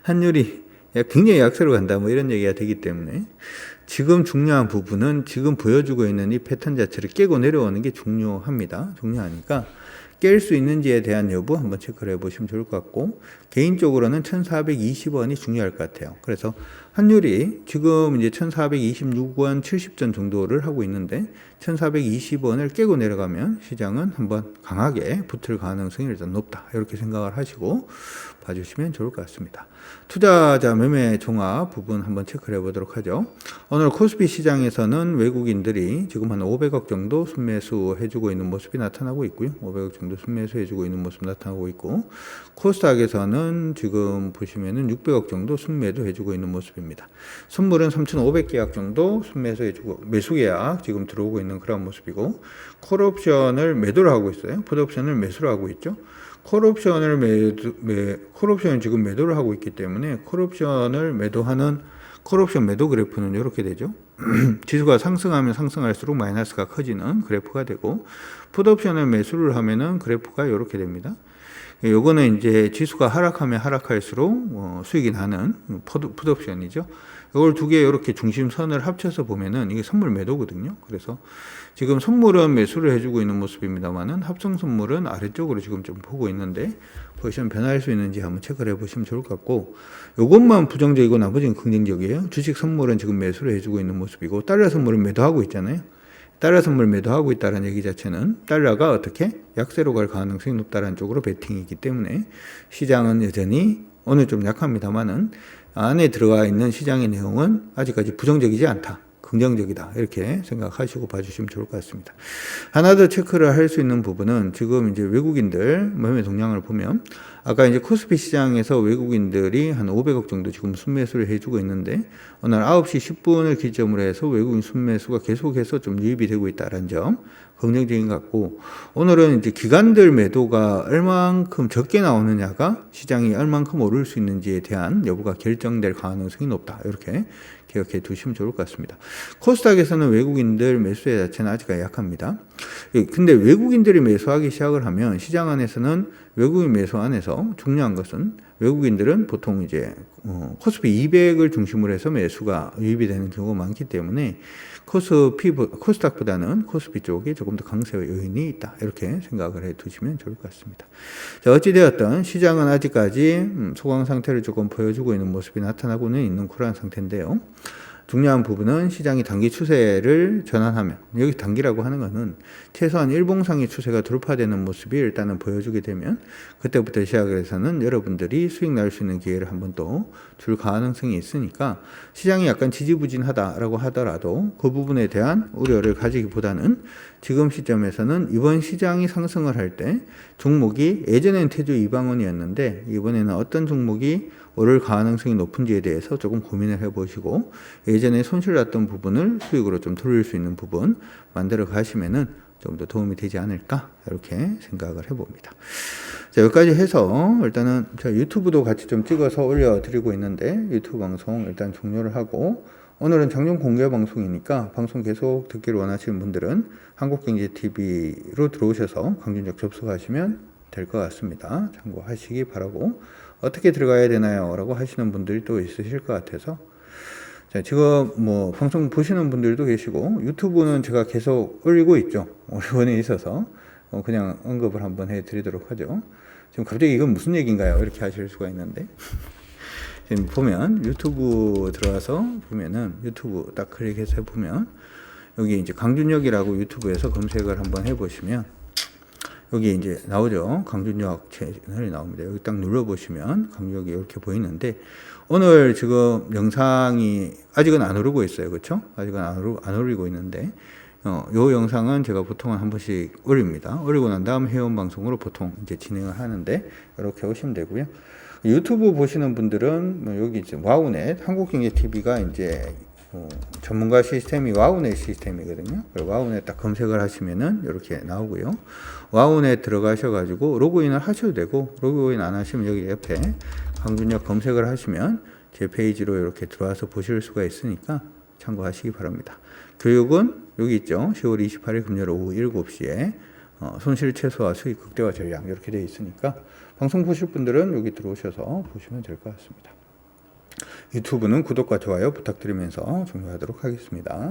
환율이 굉장히 약세로 간다 뭐 이런 얘기가 되기 때문에 지금 중요한 부분은 지금 보여주고 있는 이 패턴 자체를 깨고 내려오는 게 중요합니다. 중요하니까 깰 수 있는지에 대한 여부 한번 체크를 해보시면 좋을 것 같고 개인적으로는 1420원이 중요할 것 같아요. 그래서 환율이 지금 이제 1426원 70전 정도를 하고 있는데 1420원을 깨고 내려가면 시장은 한번 강하게 붙을 가능성이 일단 높다. 이렇게 생각을 하시고 봐주시면 좋을 것 같습니다. 투자자 매매 종합 부분 한번 체크를 해보도록 하죠. 오늘 코스피 시장에서는 외국인들이 지금 한 500억 정도 순매수 해주고 있는 모습이 나타나고 있고요. 500억 정도 순매수 해주고 있는 모습 나타나고 있고 코스닥에서는 지금 보시면은 600억 정도 순매도 해주고 있는 모습입니다. 선물은 3,500계약 정도 순매수 해주고 매수 계약 지금 들어오고 있는 그런 모습이고 콜옵션을 매도를 하고 있어요. 풋옵션을 매수를 하고 있죠. 콜옵션을 콜옵션을 지금 매도를 하고 있기 때문에 콜옵션을 매도하는 콜옵션 매도 그래프는 이렇게 되죠. 지수가 상승하면 상승할수록 마이너스가 커지는 그래프가 되고 풋옵션을 매수를 하면은 그래프가 이렇게 됩니다. 요거는 이제 지수가 하락하면 하락할수록 수익이 나는 풋옵션이죠. 이걸 두 개 이렇게 중심선을 합쳐서 보면은 이게 선물 매도거든요. 그래서 지금 선물은 매수를 해주고 있는 모습입니다만은 합성 선물은 아래쪽으로 지금 좀 보고 있는데 포지션 변화할 수 있는지 한번 체크를 해보시면 좋을 것 같고 요것만 부정적이고 나머지는 긍정적이에요. 주식 선물은 지금 매수를 해주고 있는 모습이고 달러 선물은 매도하고 있잖아요. 달러 선물 매도하고 있다는 얘기 자체는 달러가 어떻게 약세로 갈 가능성이 높다는 쪽으로 베팅이기 때문에 시장은 여전히 오늘 좀 약합니다만은 안에 들어가 있는 시장의 내용은 아직까지 부정적이지 않다. 긍정적이다. 이렇게 생각하시고 봐주시면 좋을 것 같습니다. 하나 더 체크를 할 수 있는 부분은 지금 이제 외국인들 매매 동향을 보면 아까 이제 코스피 시장에서 외국인들이 한 500억 정도 지금 순매수를 해주고 있는데 오늘 9시 10분을 기점으로 해서 외국인 순매수가 계속해서 좀 유입이 되고 있다는 점 긍정적인 것 같고, 오늘은 이제 기관들 매도가 얼만큼 적게 나오느냐가 시장이 얼만큼 오를 수 있는지에 대한 여부가 결정될 가능성이 높다, 이렇게 기억해 두시면 좋을 것 같습니다. 코스닥에서는 외국인들 매수세 자체는 아직 약합니다. 근데 외국인들이 매수하기 시작을 하면 시장 안에서는 외국인 매수 안에서 중요한 것은 외국인들은 보통 이제 코스피 200을 중심으로 해서 매수가 유입이 되는 경우가 많기 때문에 코스닥보다는 코스피 쪽에 조금 더 강세 요인이 있다, 이렇게 생각을 해 두시면 좋을 것 같습니다. 자, 어찌되었든 시장은 아직까지 소강 상태를 조금 보여주고 있는 모습이 나타나고는 있는 그러한 상태인데요. 중요한 부분은 시장이 단기 추세를 전환하면, 여기 단기라고 하는 것은 최소한 일봉상의 추세가 돌파되는 모습이 일단은 보여주게 되면 그때부터 시작을 해서는 여러분들이 수익 날 수 있는 기회를 한 번 더 줄 가능성이 있으니까, 시장이 약간 지지부진하다라고 하더라도 그 부분에 대한 우려를 가지기보다는 지금 시점에서는 이번 시장이 상승을 할 때 종목이, 예전에는 태조 이방원이었는데 이번에는 어떤 종목이 오를 가능성이 높은지에 대해서 조금 고민을 해보시고, 예전에 손실 났던 부분을 수익으로 좀 돌릴 수 있는 부분 만들어 가시면은 좀 더 도움이 되지 않을까, 이렇게 생각을 해봅니다. 자, 여기까지 해서 일단은 제가 유튜브도 같이 좀 찍어서 올려드리고 있는데 유튜브 방송 일단 종료를 하고, 오늘은 장중 공개 방송이니까 방송 계속 듣기를 원하시는 분들은 한국경제TV로 들어오셔서 강준적 접속하시면 될 것 같습니다. 참고하시기 바라고, 어떻게 들어가야 되나요? 라고 하시는 분들이 또 있으실 것 같아서, 자, 지금 뭐 방송 보시는 분들도 계시고 유튜브는 제가 계속 올리고 있죠. 올리고는 있어서 그냥 언급을 한번 해드리도록 하죠. 지금 갑자기 이건 무슨 얘기인가요? 이렇게 하실 수가 있는데 지금 보면 유튜브 들어가서 보면은 유튜브 딱 클릭해서 보면 여기 이제 강준혁이라고 유튜브에서 검색을 한번 해보시면 여기 이제 나오죠. 강준혁 채널이 나옵니다. 여기 딱 눌러보시면 강준혁이 이렇게 보이는데, 오늘 지금 영상이 아직은 안 오르고 있어요. 그렇죠? 아직은 안 오르고 있는데, 요 영상은 제가 보통은 한 번씩 올립니다. 올리고 난 다음 회원 방송으로 보통 이제 진행을 하는데, 이렇게 오시면 되고요. 유튜브 보시는 분들은 여기 이제 와우넷, 한국경제TV가 이제 전문가 시스템이 와우넷 시스템이거든요. 와우넷 딱 검색을 하시면은 이렇게 나오고요. 와우넷 들어가셔가지고 로그인을 하셔도 되고, 로그인 안 하시면 여기 옆에 강준혁 검색을 하시면 제 페이지로 이렇게 들어와서 보실 수가 있으니까 참고하시기 바랍니다. 교육은 여기 있죠. 10월 28일 금요일 오후 7시에 손실 최소화 수익 극대화 전략 이렇게 되어 있으니까 방송 보실 분들은 여기 들어오셔서 보시면 될 것 같습니다. 유튜브는 구독과 좋아요 부탁드리면서 종료하도록 하겠습니다.